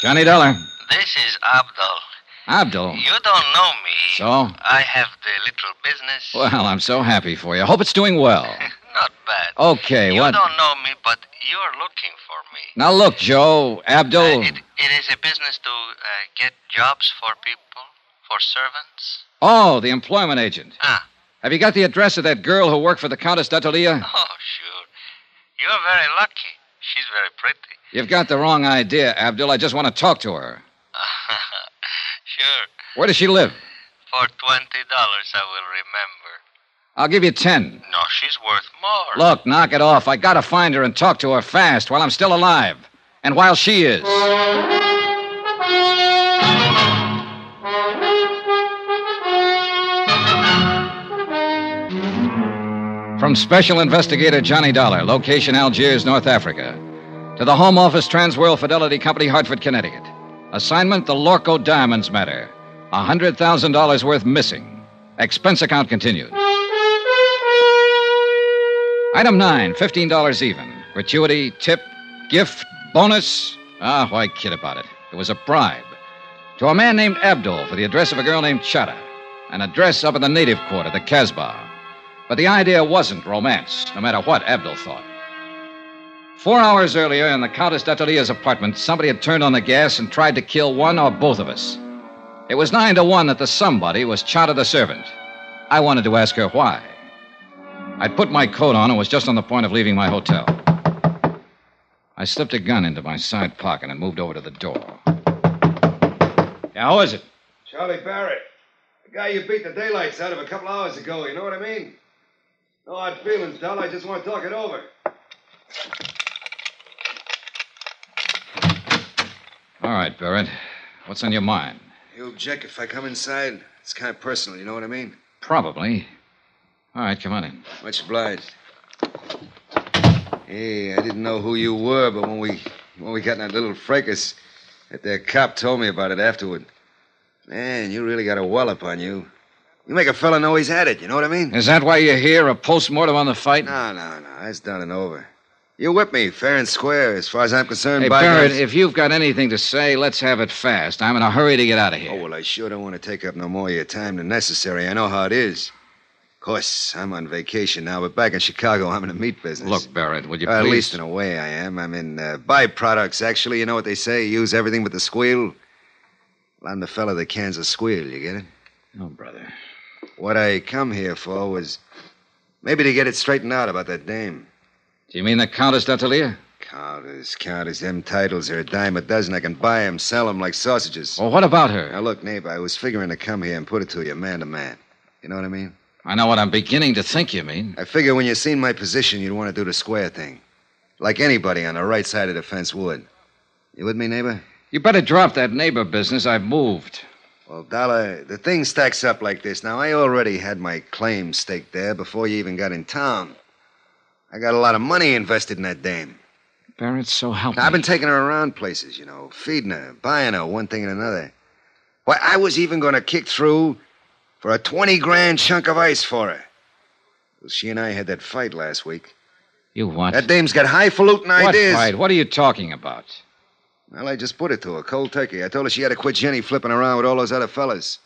Johnny Dollar. This is Abdul. Abdul? You don't know me. So? I have the little business. Well, I'm so happy for you. Hope it's doing well. Not bad. Okay, You what? don't know me, but you're looking for me. Now look, Joe, Abdul. It is a business to get jobs for people, for servants. Oh, the employment agent. Ah. Have you got the address of that girl who worked for the Countess d'Attolia? Oh, sure. You're very lucky. She's very pretty. You've got the wrong idea, Abdul. I just want to talk to her. Sure. Where does she live? For $20, I will remember. I'll give you 10. No, she's worth more. Look, knock it off. I gotta find her and talk to her fast while I'm still alive. And while she is. From Special Investigator Johnny Dollar, location Algiers, North Africa, to the Home Office Transworld Fidelity Company, Hartford, Connecticut. Assignment, the Lorko Diamonds matter. $100,000 worth missing. Expense account continued. Item 9, $15 even. Gratuity, tip, gift, bonus. Why kid about it? It was a bribe. To a man named Abdul for the address of a girl named Chada. An address up in the native quarter, the Casbah. But the idea wasn't romance, no matter what Abdul thought. 4 hours earlier, in the Countess d'Attolia's apartment, somebody had turned on the gas and tried to kill one or both of us. It was 9 to 1 that the somebody was Chada the servant. I wanted to ask her why. I'd put my coat on and was just on the point of leaving my hotel. I slipped a gun into my side pocket and moved over to the door. Yeah, who is it? Charlie Barrett. The guy you beat the daylights out of a couple hours ago, you know what I mean? No hard feelings, Dal. I just want to talk it over. All right, Barrett. What's on your mind? You object if I come inside? It's kind of personal, you know what I mean? Probably. All right, come on in. Much obliged. Hey, I didn't know who you were, but when we got in that little fracas, that cop told me about it afterward. Man, you really got a wallop on you. You make a fella know he's had it, you know what I mean? Is that why you're here, a postmortem on the fight? No. That's done and over. You whipped me, fair and square, as far as I'm concerned. Hey, Barrett, if you've got anything to say, let's have it fast. I'm in a hurry to get out of here. Oh, well, I sure don't want to take up no more of your time than necessary. I know how it is. Of course, I'm on vacation now, but back in Chicago, I'm in the meat business. Look, Barrett, would you please... At least in a way I am. I'm in byproducts, actually. You know what they say? Use everything but the squeal. Well, I'm the fella that cans a squeal, you get it? No, brother. What I come here for was maybe to get it straightened out about that dame. Do you mean the Countess d'Attolia? Countess. Them titles are a dime a dozen. I can buy them, sell them like sausages. Well, what about her? Now, look, neighbor, I was figuring to come here and put it to you man to man. You know what I mean? I know what I'm beginning to think you mean. I figure when you seen my position, you'd want to do the square thing. Like anybody on the right side of the fence would. You with me, neighbor? You better drop that neighbor business. I've moved. Well, Dollar, the thing stacks up like this. Now, I already had my claim staked there before you even got in town. I got a lot of money invested in that dame. Barrett, so help me. I've been taking her around places, you know, feeding her, buying her, one thing and another. Why, I was even going to kick through for a 20-grand chunk of ice for her. Well, she and I had that fight last week. You what? That dame's got highfalutin ideas. What fight? What are you talking about? Well, I just put it to her, cold turkey. I told her she had to quit Jenny flipping around with all those other fellas.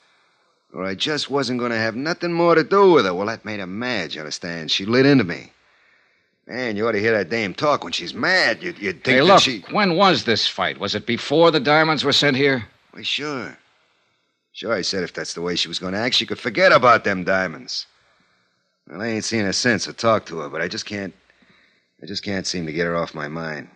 Or I just wasn't going to have nothing more to do with her. Well, that made her mad, you understand? She lit into me. Man, you ought to hear that dame talk when she's mad. You'd think hey, that look, she... when was this fight? Was it before the diamonds were sent here? Well, sure. Sure, I said if that's the way she was going to act, she could forget about them diamonds. Well, I ain't seen her since or talked to her, but I just can't seem to get her off my mind.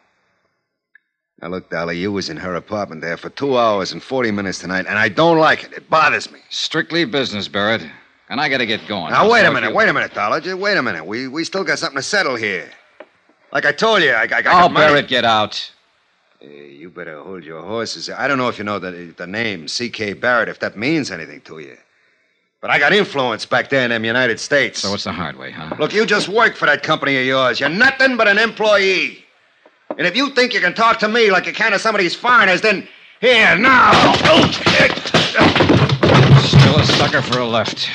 Now, look, Dolly, you was in her apartment there for 2 hours and 40 minutes tonight, and I don't like it. It bothers me. Strictly business, Barrett. And I gotta get going. Now, wait a minute, Dollar. Just wait a minute. We still got something to settle here. Like I told you, I got money. Barrett, get out. You better hold your horses. I don't know if you know the name, C.K. Barrett, if that means anything to you. But I got influence back there in them United States. So it's the hard way, huh? Look, you just work for that company of yours. You're nothing but an employee. And if you think you can talk to me like you can to some of these foreigners, then here, now. Still a sucker for a left.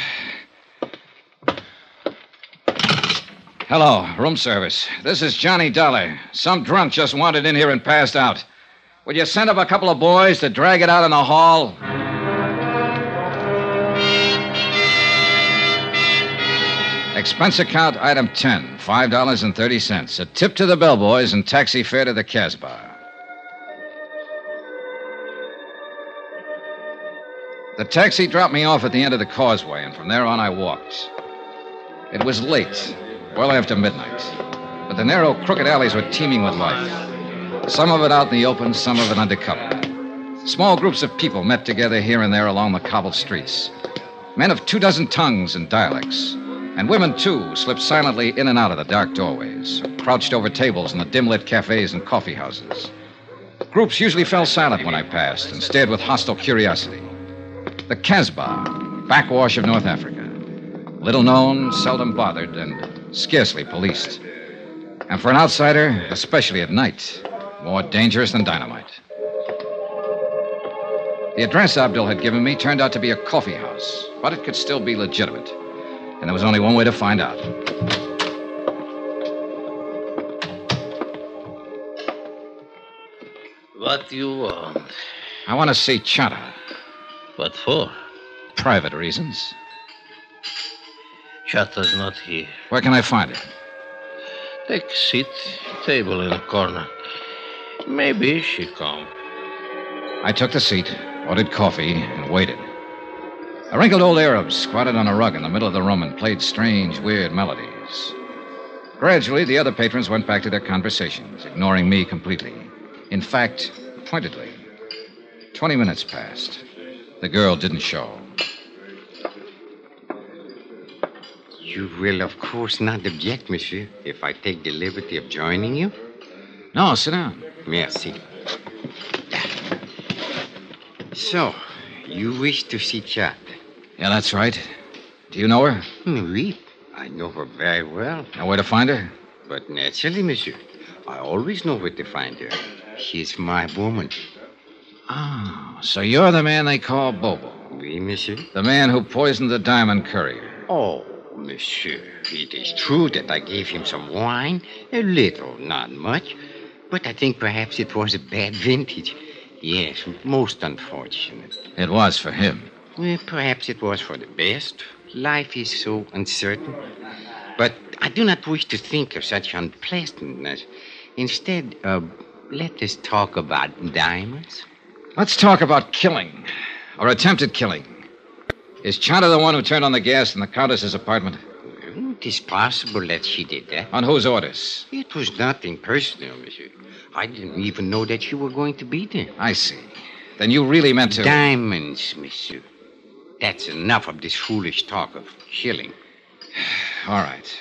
Hello, room service. This is Johnny Dollar. Some drunk just wandered in here and passed out. Would you send up a couple of boys to drag it out in the hall? Expense account, item 10, $5.30. A tip to the bellboys and taxi fare to the Casbah. The taxi dropped me off at the end of the causeway, and from there on I walked. It was late, well after midnight, but the narrow, crooked alleys were teeming with life. Some of it out in the open, some of it under cover. Small groups of people met together here and there along the cobbled streets. Men of 24 tongues and dialects. And women, too, slipped silently in and out of the dark doorways, crouched over tables in the dim-lit cafes and coffee houses. Groups usually fell silent when I passed and stared with hostile curiosity. The Casbah, backwash of North Africa. Little known, seldom bothered, and scarcely policed. And for an outsider, especially at night, more dangerous than dynamite. The address Abdul had given me turned out to be a coffee house, but it could still be legitimate. And there was only one way to find out. What do you want? I want to see Chata. What for? Private reasons. Chata's not here. Where can I find her? Take a seat. Table in the corner. Maybe she come. I took the seat, ordered coffee, and waited. A wrinkled old Arab squatted on a rug in the middle of the room and played strange, weird melodies. Gradually, the other patrons went back to their conversations, ignoring me completely. In fact, pointedly. 20 minutes passed. The girl didn't show. You will, of course, not object, monsieur, if I take the liberty of joining you? No, sit down. Merci. So, you wish to see Chata? Yeah, that's right. Do you know her? Oui, I know her very well. Know where to find her? But naturally, monsieur. I always know where to find her. She's my woman. Oh, so you're the man they call Bobo. Oui, monsieur. The man who poisoned the diamond courier. Oh, monsieur, it is true that I gave him some wine. A little, not much. But I think perhaps it was a bad vintage. Yes, most unfortunate. It was for him. Well, perhaps it was for the best. Life is so uncertain. But I do not wish to think of such unpleasantness. Instead, let us talk about diamonds. Let's talk about killing, or attempted killing. Is Chata the one who turned on the gas in the Countess's apartment? Well, it is possible that she did that. On whose orders? It was nothing personal, monsieur. I didn't even know that you were going to be there. I see. Then you really meant to... Diamonds, monsieur. That's enough of this foolish talk of killing. All right.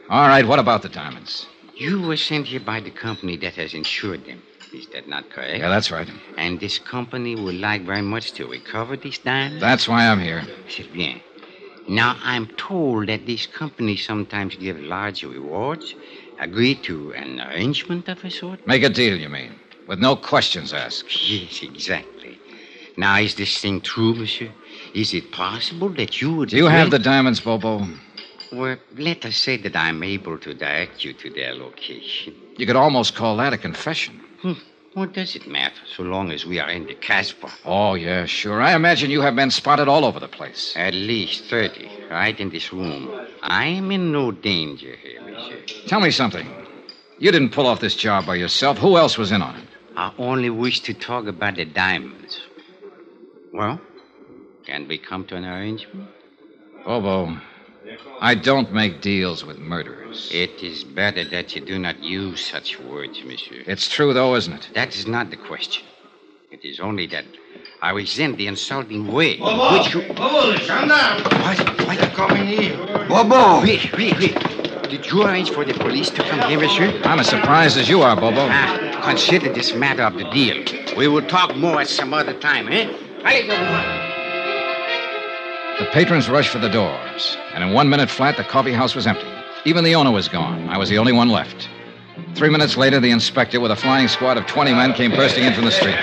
All right, what about the diamonds? You were sent here by the company that has insured them. Is that not correct? Yeah, that's right. And this company would like very much to recover these diamonds? That's why I'm here. C'est bien. Now, I'm told that these companies sometimes give large rewards. Agree to an arrangement of a sort? Make a deal, you mean? With no questions asked. Yes, exactly. Now, is this thing true, monsieur? Is it possible that you would... Do you have the diamonds, Bobo? Well, let us say that I'm able to direct you to their location. You could almost call that a confession. What does it matter, so long as we are in the Casbah? Oh, yeah, sure. I imagine you have been spotted all over the place. At least 30, right in this room. I am in no danger here, monsieur. Tell me something. You didn't pull off this job by yourself. Who else was in on it? I only wish to talk about the diamonds. Well, can we come to an arrangement? Bobo, I don't make deals with murderers. It is better that you do not use such words, monsieur. It's true, though, isn't it? That is not the question. It is only that I resent the insulting way in Bobo! which you... Bobo, stand down! Why you coming here? Bobo! Wait. Did you arrange for the police to come here, monsieur? I'm as surprised as you are, Bobo. Consider this matter of the deal. We will talk more at some other time, eh? The patrons rushed for the doors, and in 1 minute flat, the coffee house was empty. Even the owner was gone. I was the only one left. 3 minutes later, the inspector, with a flying squad of 20 men, came bursting in from the street.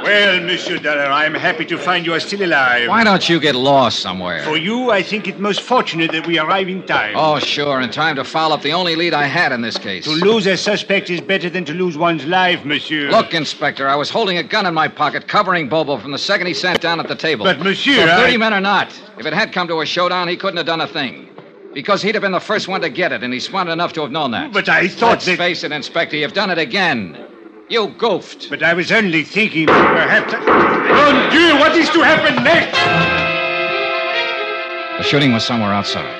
Well, Monsieur Dollar, I'm happy to find you are still alive. Why don't you get lost somewhere? For you, I think it most fortunate that we arrive in time. Oh, sure, in time to foul up the only lead I had in this case. To lose a suspect is better than to lose one's life, monsieur. Look, Inspector, I was holding a gun in my pocket, covering Bobo from the second he sat down at the table. But, monsieur, So 30 men or not, if it had come to a showdown, he couldn't have done a thing. Because he'd have been the first one to get it, and he's smart enough to have known that. But I thought Let's face it, Inspector, you've done it again. You goofed. But I was only thinking that perhaps... Mon Dieu, what is to happen next? The shooting was somewhere outside,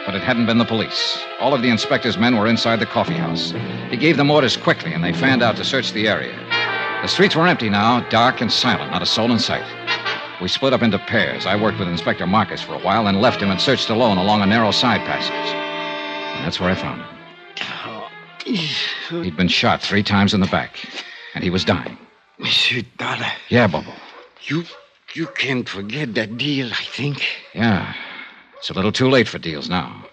but it hadn't been the police. All of the inspector's men were inside the coffee house. He gave them orders quickly, and they fanned out to search the area. The streets were empty now, dark and silent, not a soul in sight. We split up into pairs. I worked with Inspector Marcus for a while, then left him and searched alone along a narrow side passage. And that's where I found him. He'd been shot 3 times in the back, and he was dying. Monsieur Dollar. Yeah, Bobo. You can't forget that deal, I think. Yeah. It's a little too late for deals now.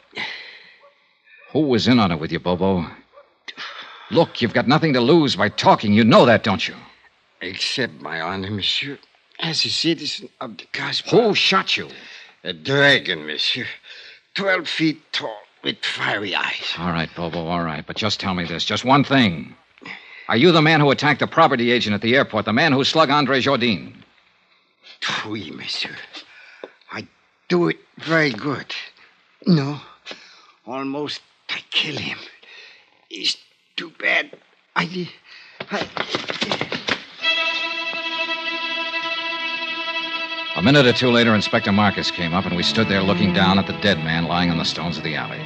Who was in on it with you, Bobo? Look, you've got nothing to lose by talking. You know that, don't you? Accept my honor, monsieur. As a citizen of the gospel. Who shot you? A dragon, monsieur. 12 feet tall, with fiery eyes. All right, Bobo, all right. But just tell me this. Just one thing. Are you the man who attacked the property agent at the airport? The man who slugged Andre Jourdain? Oui, monsieur. I do it very good. No. Almost I kill him. It's too bad. A minute or two later, Inspector Marcus came up, and we stood there looking down at the dead man lying on the stones of the alley.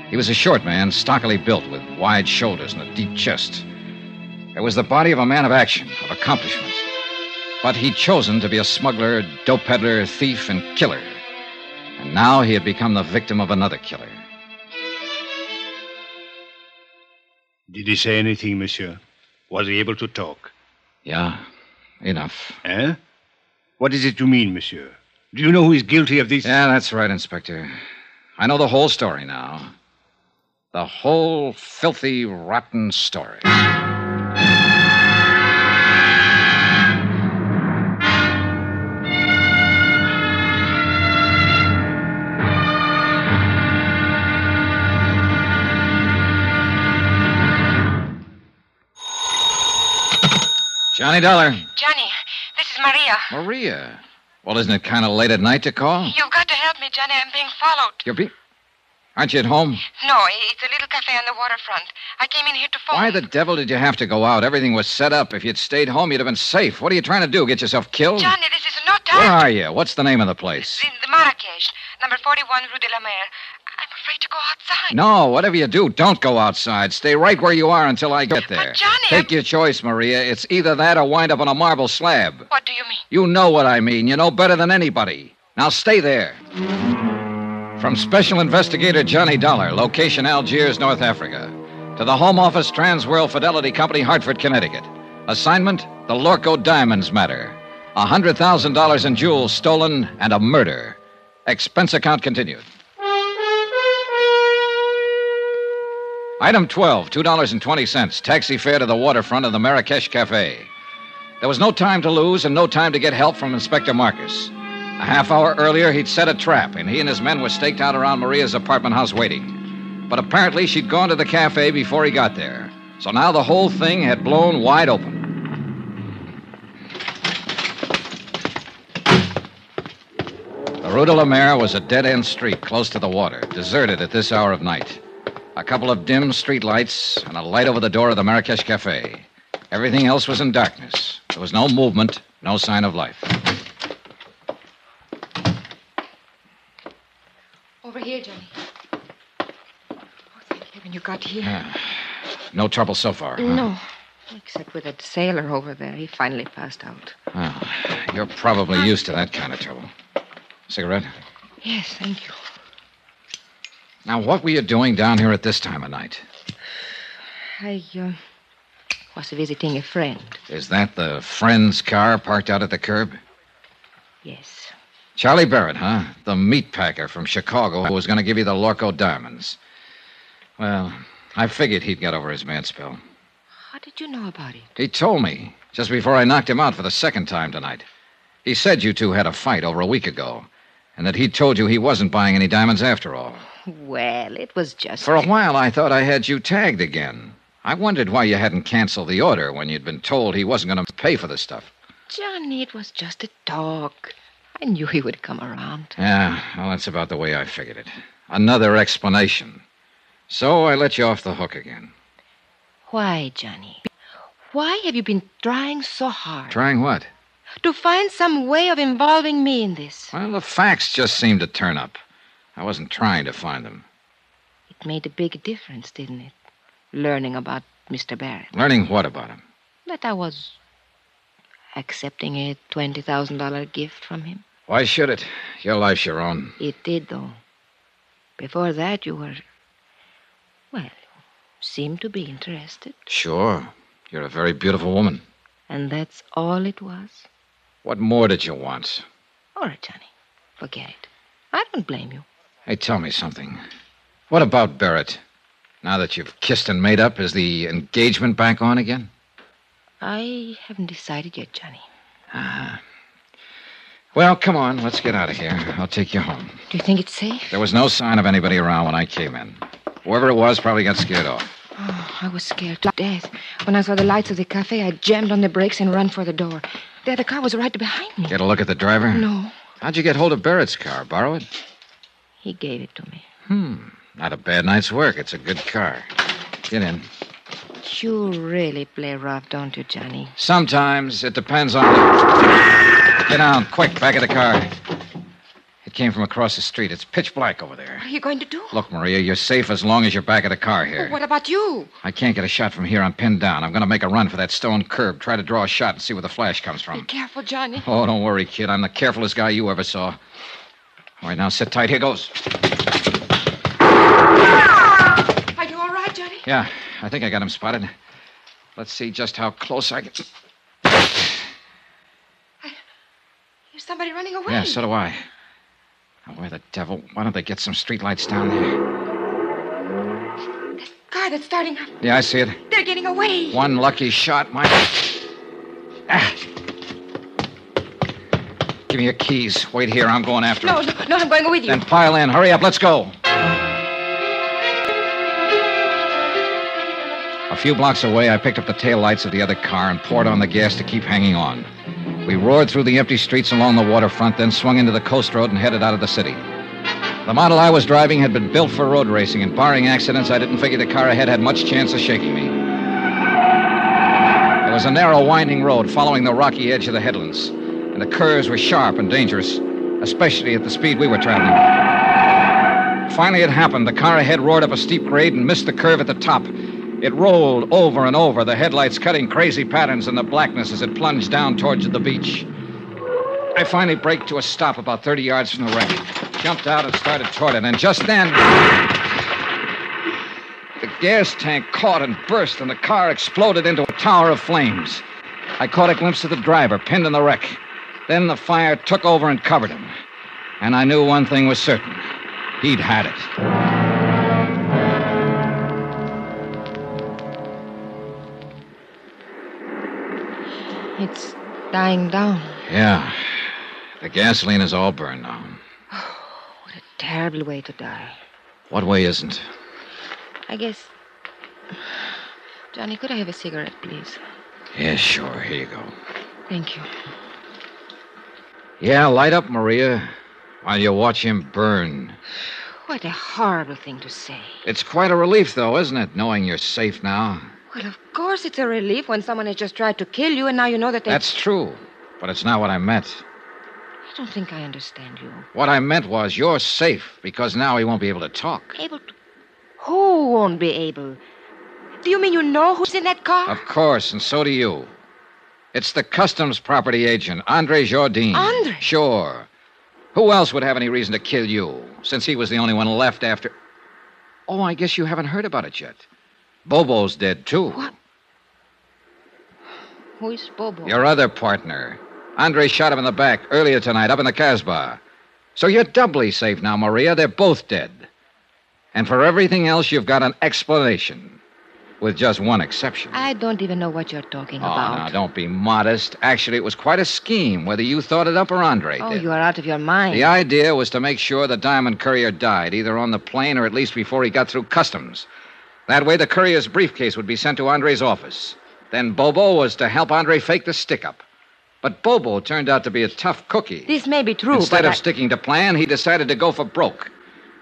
He was a short man, stockily built, with wide shoulders and a deep chest. It was the body of a man of action, of accomplishment. But he'd chosen to be a smuggler, dope peddler, thief, and killer. And now he had become the victim of another killer. Did he say anything, monsieur? Was he able to talk? Yeah, enough. Eh? What is it you mean, monsieur? Do you know who is guilty of this? Yeah, that's right, Inspector. I know the whole story now. The whole filthy, rotten story. Johnny Dollar. Johnny, this is Maria. Maria? Well, isn't it kind of late at night to call? You've got to help me, Johnny. I'm being followed. Aren't you at home? No, it's a little cafe on the waterfront. I came in here to phone. Why the devil did you have to go out? Everything was set up. If you'd stayed home, you'd have been safe. What are you trying to do, get yourself killed? Johnny, this is no time. Where are you? What's the name of the place? The Marrakesh, number 41 Rue de la Mer. I'm afraid to go outside. No, whatever you do, don't go outside. Stay right where you are until I get there. But, Johnny... Take your choice, Maria. It's either that or wind up on a marble slab. What do you mean? You know what I mean. You know better than anybody. Now stay there. From Special Investigator Johnny Dollar, location Algiers, North Africa, to the Home Office Transworld Fidelity Company, Hartford, Connecticut. Assignment, the Lorko Diamonds matter. $100,000 in jewels stolen and a murder. Expense account continued. Item 12, $2.20, taxi fare to the waterfront of the Marrakesh Cafe. There was no time to lose and no time to get help from Inspector Marcus. A half hour earlier, he'd set a trap, and he and his men were staked out around Maria's apartment house waiting. But apparently, she'd gone to the cafe before he got there. So now the whole thing had blown wide open. The Rue de la Mer was a dead-end street close to the water, deserted at this hour of night. A couple of dim street lights and a light over the door of the Marrakesh Cafe. Everything else was in darkness. There was no movement, no sign of life. Over here, Johnny. Oh, thank heaven you got here. No trouble so far, huh? No, except with that sailor over there. He finally passed out. Well, you're probably used to that kind of trouble. Cigarette? Yes, thank you. Now, what were you doing down here at this time of night? I was visiting a friend. Is that the friend's car parked out at the curb? Yes. Charlie Barrett, huh? The meat packer from Chicago who was going to give you the Lorko diamonds. Well, I figured he'd get over his mad spell. How did you know about it? He told me, just before I knocked him out for the second time tonight. He said you two had a fight over a week ago, and that he told you he wasn't buying any diamonds after all. Well, it was just... For a while, I thought I had you tagged again. I wondered why you hadn't canceled the order when you'd been told he wasn't going to pay for the stuff. Johnny, it was just a talk. I knew he would come around. Yeah, well, that's about the way I figured it. Another explanation. So I let you off the hook again. Why, Johnny? Why have you been trying so hard? Trying what? To find some way of involving me in this. Well, the facts just seemed to turn up. I wasn't trying to find them. It made a big difference, didn't it? Learning about Mr. Barrett. Learning what about him? That I was accepting a $20,000 gift from him. Why should it? Your life's your own. It did, though. Before that, you were... Well, you seemed to be interested. Sure. You're a very beautiful woman. And that's all it was? What more did you want? All right, Johnny. Forget it. I don't blame you. Hey, tell me something. What about Barrett? Now that you've kissed and made up, is the engagement back on again? I haven't decided yet, Johnny. Ah. Well, come on. Let's get out of here. I'll take you home. Do you think it's safe? There was no sign of anybody around when I came in. Whoever it was probably got scared off. Oh, I was scared to death. When I saw the lights of the cafe, I jammed on the brakes and ran for the door. The other car was right behind me. Get a look at the driver? No. How'd you get hold of Barrett's car? Borrow it? He gave it to me. Not a bad night's work. It's a good car. Get in. You really play rough, don't you, Johnny? Sometimes. It depends on the... Get down, quick, back of the car. It came from across the street. It's pitch black over there. What are you going to do? Look, Maria, you're safe as long as you're back of the car here. Well, what about you? I can't get a shot from here. I'm pinned down. I'm going to make a run for that stone curb. Try to draw a shot and see where the flash comes from. Be careful, Johnny. Oh, don't worry, kid. I'm the carefulest guy you ever saw. All right, now sit tight. Here goes. Are you all right, Johnny? Yeah, I think I got him spotted. Let's see just how close I can... There's somebody running away. Yeah, so do I. Now, where the devil? Why don't they get some streetlights down there? That car that's starting up. Yeah, I see it. They're getting away. One lucky shot, my... Ah. Give me your keys. Wait here. I'm going after No, him. no, I'm going with you. Then pile in. Hurry up. Let's go. A few blocks away, I picked up the taillights of the other car and poured on the gas to keep hanging on. We roared through the empty streets along the waterfront, then swung into the coast road and headed out of the city. The model I was driving had been built for road racing, and barring accidents, I didn't figure the car ahead had much chance of shaking me. It was a narrow, winding road following the rocky edge of the headlands, and the curves were sharp and dangerous, especially at the speed we were traveling. Finally, it happened. The car ahead roared up a steep grade and missed the curve at the top. It rolled over and over, the headlights cutting crazy patterns in the blackness as it plunged down towards the beach. I finally braked to a stop about 30 yards from the wreck, jumped out and started toward it, and just then... the gas tank caught and burst, and the car exploded into a tower of flames. I caught a glimpse of the driver, pinned in the wreck. Then the fire took over and covered him. And I knew one thing was certain. He'd had it. It's dying down. Yeah. The gasoline is all burned now. Oh, what a terrible way to die. What way isn't? I guess... Johnny, could I have a cigarette, please? Yeah, sure. Here you go. Thank you. Yeah, light up, Maria, while you watch him burn. What a horrible thing to say. It's quite a relief, though, isn't it, knowing you're safe now? Well, of course it's a relief when someone has just tried to kill you and now you know that they... That's true, but it's not what I meant. I don't think I understand you. What I meant was you're safe because now he won't be able to talk. Able to... Who won't be able? Do you mean you know who's in that car? Of course, and so do you. It's the customs property agent, Andre Jardine. Andre? Sure. Who else would have any reason to kill you, since he was the only one left after... Oh, I guess you haven't heard about it yet. Bobo's dead, too. What? Who is Bobo? Your other partner. Andre shot him in the back earlier tonight up in the Casbah. So you're doubly safe now, Maria. They're both dead. And for everything else, you've got an explanation. With just one exception. I don't even know what you're talking Oh, about. now, don't be modest. Actually, it was quite a scheme, whether you thought it up or Andre Oh, did. you are out of your mind. The idea was to make sure the diamond courier died, either on the plane or at least before he got through customs. That way, the courier's briefcase would be sent to Andre's office. Then Bobo was to help Andre fake the stick-up. But Bobo turned out to be a tough cookie. This may be true, Instead but of sticking to plan, he decided to go for broke.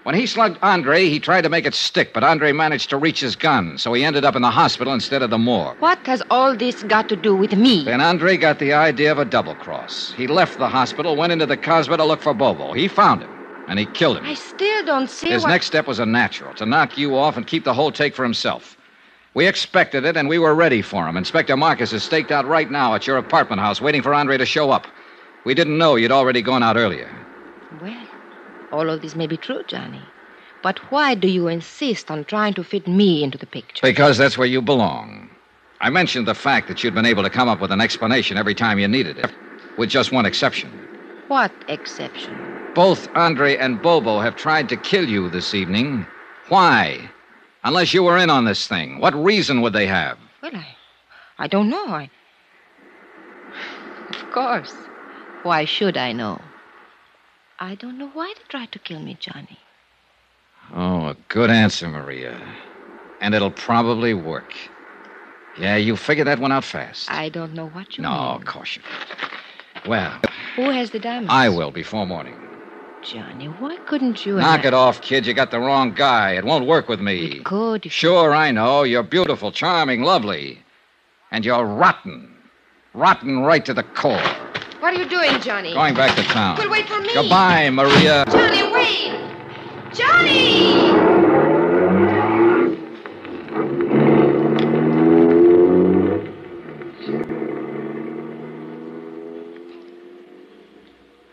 When he slugged Andre, he tried to make it stick, but Andre managed to reach his gun, so he ended up in the hospital instead of the Mohr. What has all this got to do with me? Then Andre got the idea of a double cross. He left the hospital, went into the Cosmo to look for Bobo. He found him, and he killed him. I still don't see His next step was a natural, to knock you off and keep the whole take for himself. We expected it, and we were ready for him. Inspector Marcus is staked out right now at your apartment house, waiting for Andre to show up. We didn't know you'd already gone out earlier. Well, all of this may be true, Johnny. But why do you insist on trying to fit me into the picture? Because that's where you belong. I mentioned the fact that you'd been able to come up with an explanation every time you needed it, with just one exception. What exception? Both Andre and Bobo have tried to kill you this evening. Why? Unless you were in on this thing. What reason would they have? Well, I don't know. Of course. Why should I know? I don't know why they tried to kill me, Johnny. Oh, a good answer, Maria. And it'll probably work. Yeah, you figured that one out fast. I don't know what you mean. No, of course you don't. Well, Who has the diamonds? I will before morning. Johnny, why couldn't you... Knock it off, kid. You got the wrong guy. It won't work with me. It could. Sure, I know. You're beautiful, charming, lovely. And you're rotten. Rotten right to the core. What are you doing, Johnny? Going back to town. Well, wait for me. Goodbye, Maria. Johnny, wait! Johnny!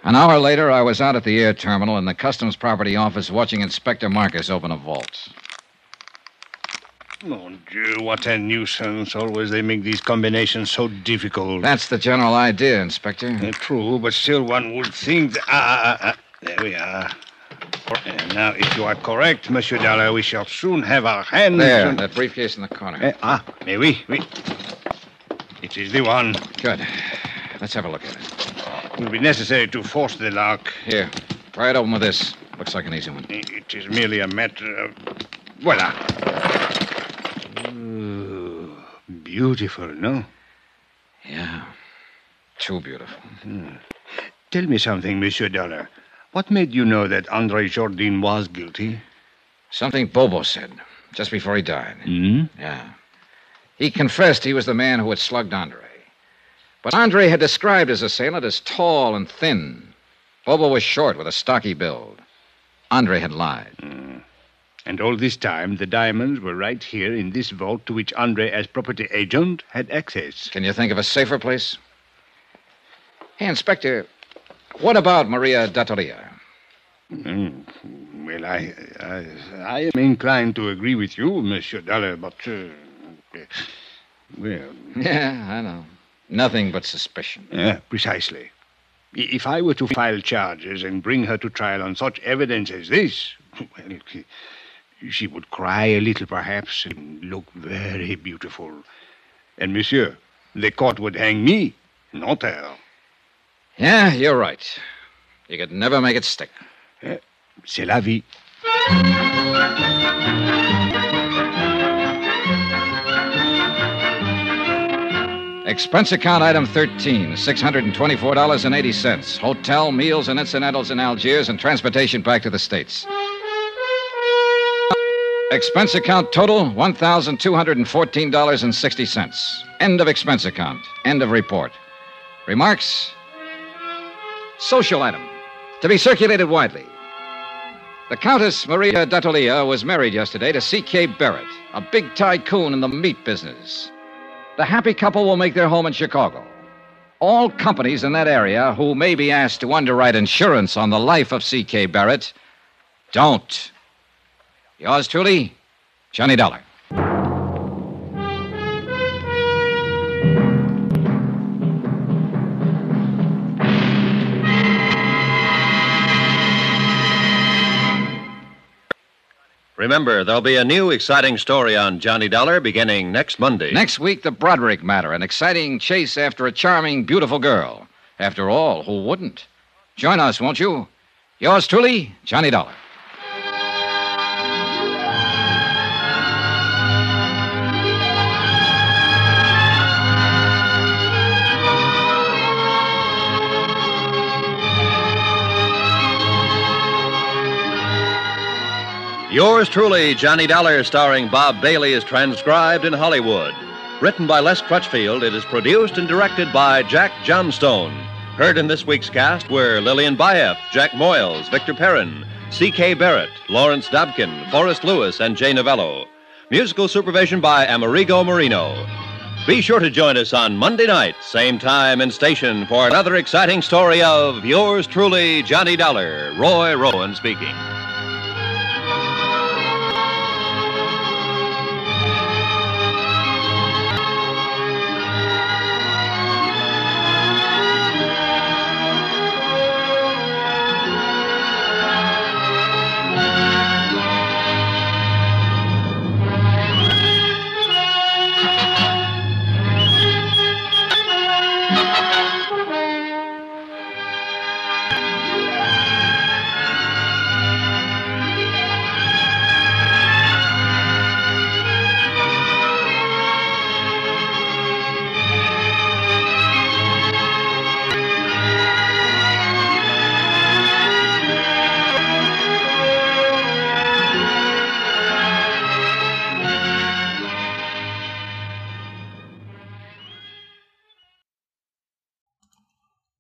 An hour later, I was out at the air terminal in the Customs Property Office watching Inspector Marcus open a vault. Mon Dieu, what a nuisance. Always they make these combinations so difficult. That's the general idea, Inspector. True, but still one would think that... There we are. Now, if you are correct, Monsieur Dollar, we shall soon have our hands... There, that briefcase in the corner. Mais oui. It is the one. Good. Let's have a look at it. It will be necessary to force the lock. Here, pry it open with this. Looks like an easy one. It is merely a matter of... Voila. Ooh, beautiful, no? Yeah. Too beautiful. Tell me something, Monsieur Dollar. What made you know that Andre Jourdain was guilty? Something Bobo said, just before he died. Hmm? Yeah. He confessed he was the man who had slugged Andre. But Andre had described his assailant as tall and thin. Bobo was short with a stocky build. Andre had lied. And all this time, the diamonds were right here in this vault to which Andre, as property agent, had access. Can you think of a safer place? Hey, Inspector, what about Maria Dattoria? Well, I am inclined to agree with you, Monsieur Dollar, but, well... Yeah, I know. Nothing but suspicion. Precisely. If I were to file charges and bring her to trial on such evidence as this, well, she would cry a little, perhaps, and look very beautiful. And, monsieur, the court would hang me, not her. Yeah, you're right. You could never make it stick. C'est la vie. Expense account item 13, $624.80. Hotel, meals, and incidentals in Algiers and transportation back to the States. Expense account total, $1,214.60. End of expense account. End of report. Remarks? Social item. To be circulated widely. The Countess Maria Dattoria was married yesterday to C.K. Barrett, a big tycoon in the meat business. The happy couple will make their home in Chicago. All companies in that area who may be asked to underwrite insurance on the life of C.K. Barrett don't. Yours truly, Johnny Dollar. Remember, there'll be a new exciting story on Johnny Dollar beginning next Monday. Next week, the Broderick matter, an exciting chase after a charming, beautiful girl. After all, who wouldn't? Join us, won't you? Yours truly, Johnny Dollar. Yours truly, Johnny Dollar, starring Bob Bailey, is transcribed in Hollywood. Written by Les Crutchfield, it is produced and directed by Jack Johnstone. Heard in this week's cast were Lillian Buyeff, Jack Moyles, Victor Perrin, C.K. Barrett, Lawrence Dobkin, Forrest Lewis, and Jay Novello. Musical supervision by Amerigo Marino. Be sure to join us on Monday night, same time and station, for another exciting story of Yours truly, Johnny Dollar. Roy Rowan speaking.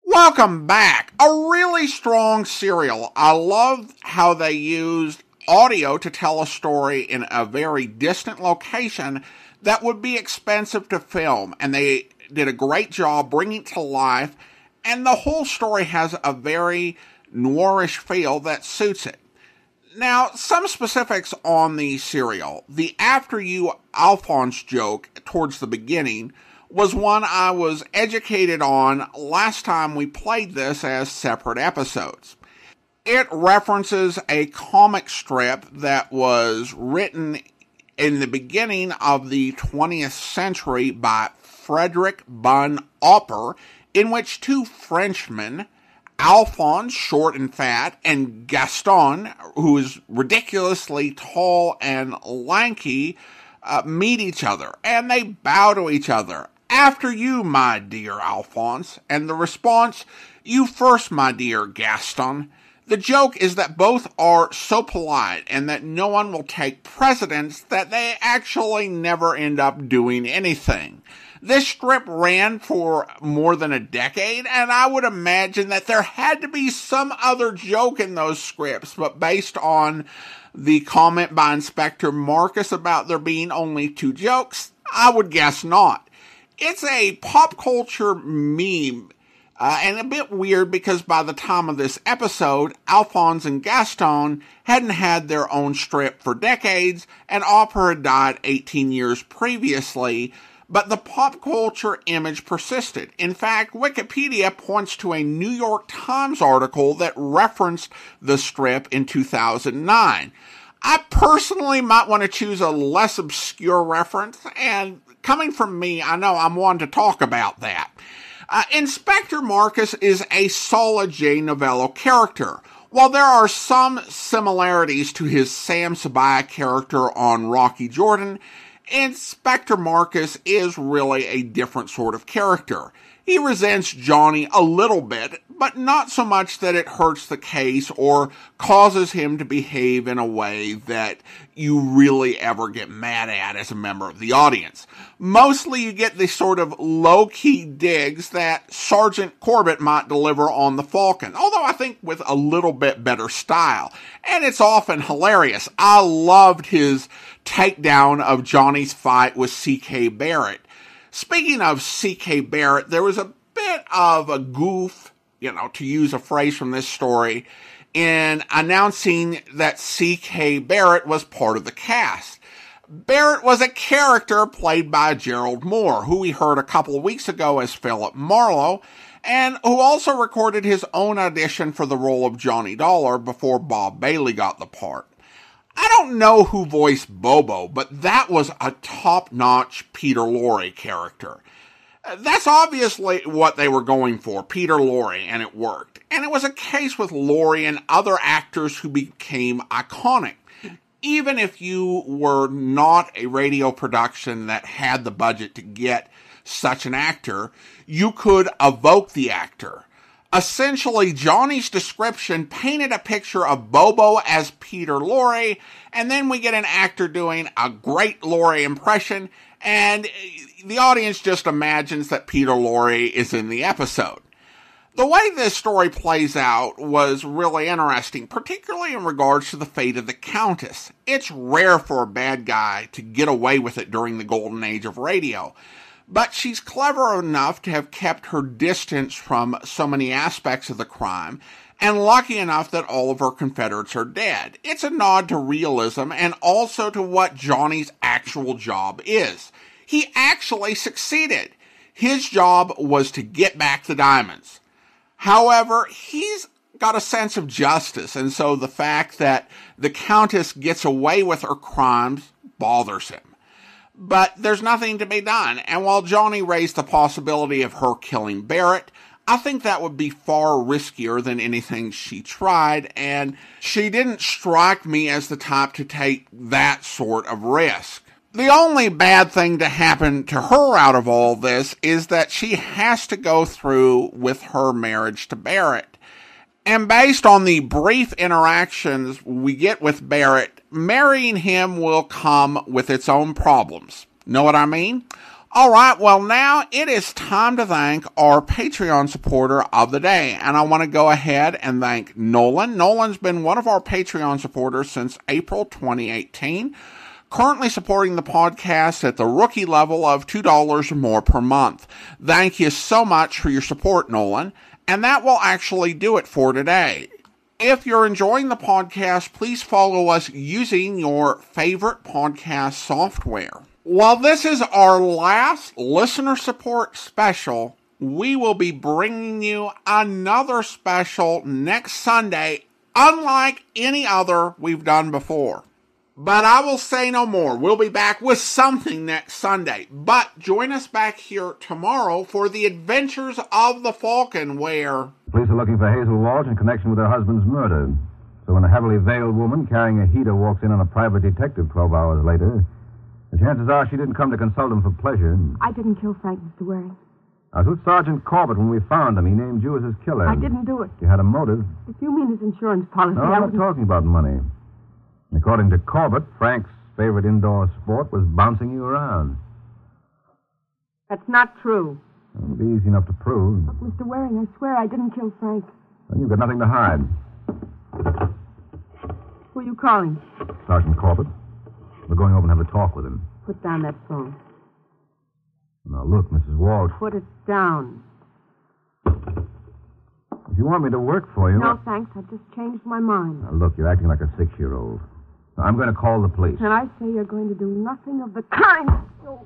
Welcome back. A really strong serial. I love how they used audio to tell a story in a very distant location that would be expensive to film, and they did a great job bringing it to life, and the whole story has a very noirish feel that suits it. Now, some specifics on the serial. The "after you, Alphonse" joke towards the beginning was one I was educated on last time we played this as separate episodes. It references a comic strip that was written in the beginning of the 20th century by Frederick Bunn Opper, in which two Frenchmen, Alphonse, short and fat, and Gaston, who is ridiculously tall and lanky, meet each other, and they bow to each other. "After you, my dear Alphonse," and the response, "You first, my dear Gaston." The joke is that both are so polite and that no one will take precedence that they actually never end up doing anything. This strip ran for more than a decade, and I would imagine that there had to be some other joke in those scripts, but based on the comment by Inspector Marcus about there being only two jokes, I would guess not. It's a pop culture meme, and a bit weird because by the time of this episode, Alphonse and Gaston hadn't had their own strip for decades, and Opera had died 18 years previously, but the pop culture image persisted. In fact, Wikipedia points to a New York Times article that referenced the strip in 2009. I personally might want to choose a less obscure reference, and coming from me, I know I'm one to talk about that. Inspector Marcus is a solid J. Novello character. While there are some similarities to his Sam Sabaya character on Rocky Jordan, Inspector Marcus is really a different sort of character. He resents Johnny a little bit, but not so much that it hurts the case or causes him to behave in a way that you really ever get mad at as a member of the audience. Mostly you get the sort of low-key digs that Sergeant Corbett might deliver on the Falcon, although I think with a little bit better style. And it's often hilarious. I loved his takedown of Johnny's fight with C.K. Barrett. Speaking of C.K. Barrett, there was a bit of a goof, to use a phrase from this story, in announcing that C.K. Barrett was part of the cast. Barrett was a character played by Gerald Mohr, who we heard a couple of weeks ago as Philip Marlowe, and who also recorded his own audition for the role of Johnny Dollar before Bob Bailey got the part. I don't know who voiced Bobo, but that was a top-notch Peter Lorre character. That's obviously what they were going for, Peter Lorre, and it worked. And it was a case with Lorre and other actors who became iconic. Even if you were not a radio production that had the budget to get such an actor, you could evoke the actor. Essentially, Johnny's description painted a picture of Bobo as Peter Lorre, and then we get an actor doing a great Lorre impression, and the audience just imagines that Peter Lorre is in the episode. The way this story plays out was really interesting, particularly in regards to the fate of the Countess. It's rare for a bad guy to get away with it during the golden age of radio, but she's clever enough to have kept her distance from so many aspects of the crime, and lucky enough that all of her Confederates are dead. It's a nod to realism and also to what Johnny's actual job is. He actually succeeded. His job was to get back the diamonds. However, he's got a sense of justice, and so the fact that the Countess gets away with her crimes bothers him. But there's nothing to be done, and while Johnny raised the possibility of her killing Barrett, I think that would be far riskier than anything she tried, and she didn't strike me as the type to take that sort of risk. The only bad thing to happen to her out of all this is that she has to go through with her marriage to Barrett. And based on the brief interactions we get with Barrett, marrying him will come with its own problems. Know what I mean? Alright, well now it is time to thank our Patreon supporter of the day. And I want to go ahead and thank Nolan. Nolan's been one of our Patreon supporters since April 2018. Currently supporting the podcast at the rookie level of $2 or more per month. Thank you so much for your support, Nolan. And that will actually do it for today. If you're enjoying the podcast, please follow us using your favorite podcast software. While this is our last listener support special, we will be bringing you another special next Sunday, unlike any other we've done before. But I will say no more. We'll be back with something next Sunday. But join us back here tomorrow for the adventures of the Falcon, where police are looking for Hazel Walsh in connection with her husband's murder. So when a heavily veiled woman carrying a heater walks in on a private detective 12 hours later, the chances are she didn't come to consult him for pleasure. I didn't kill Frank, Mr. Waring. I was with Sergeant Corbett when we found him. He named you as his killer. I didn't do it. You had a motive. If you mean his insurance policy, No, I'm not talking about money. According to Corbett, Frank's favorite indoor sport was bouncing you around. That's not true. It would be easy enough to prove. Look, Mr. Waring, I swear I didn't kill Frank. Well, you've got nothing to hide. Who are you calling? Sergeant Corbett. We're going over and have a talk with him. Put down that phone. Now, look, Mrs. Walsh. Put it down. If you want me to work for you... No, thanks. I've just changed my mind. Now, look, you're acting like a 6-year-old. Now, I'm going to call the police. And I say you're going to do nothing of the kind. Oh.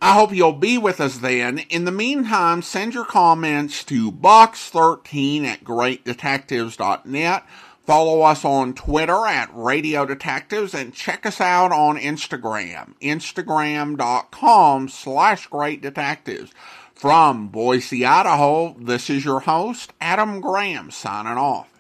I hope you'll be with us then. In the meantime, send your comments to box13@greatdetectives.net. Follow us on Twitter at Radio Detectives and check us out on Instagram, instagram.com/greatdetectives. From Boise, Idaho, this is your host, Adam Graham, signing off.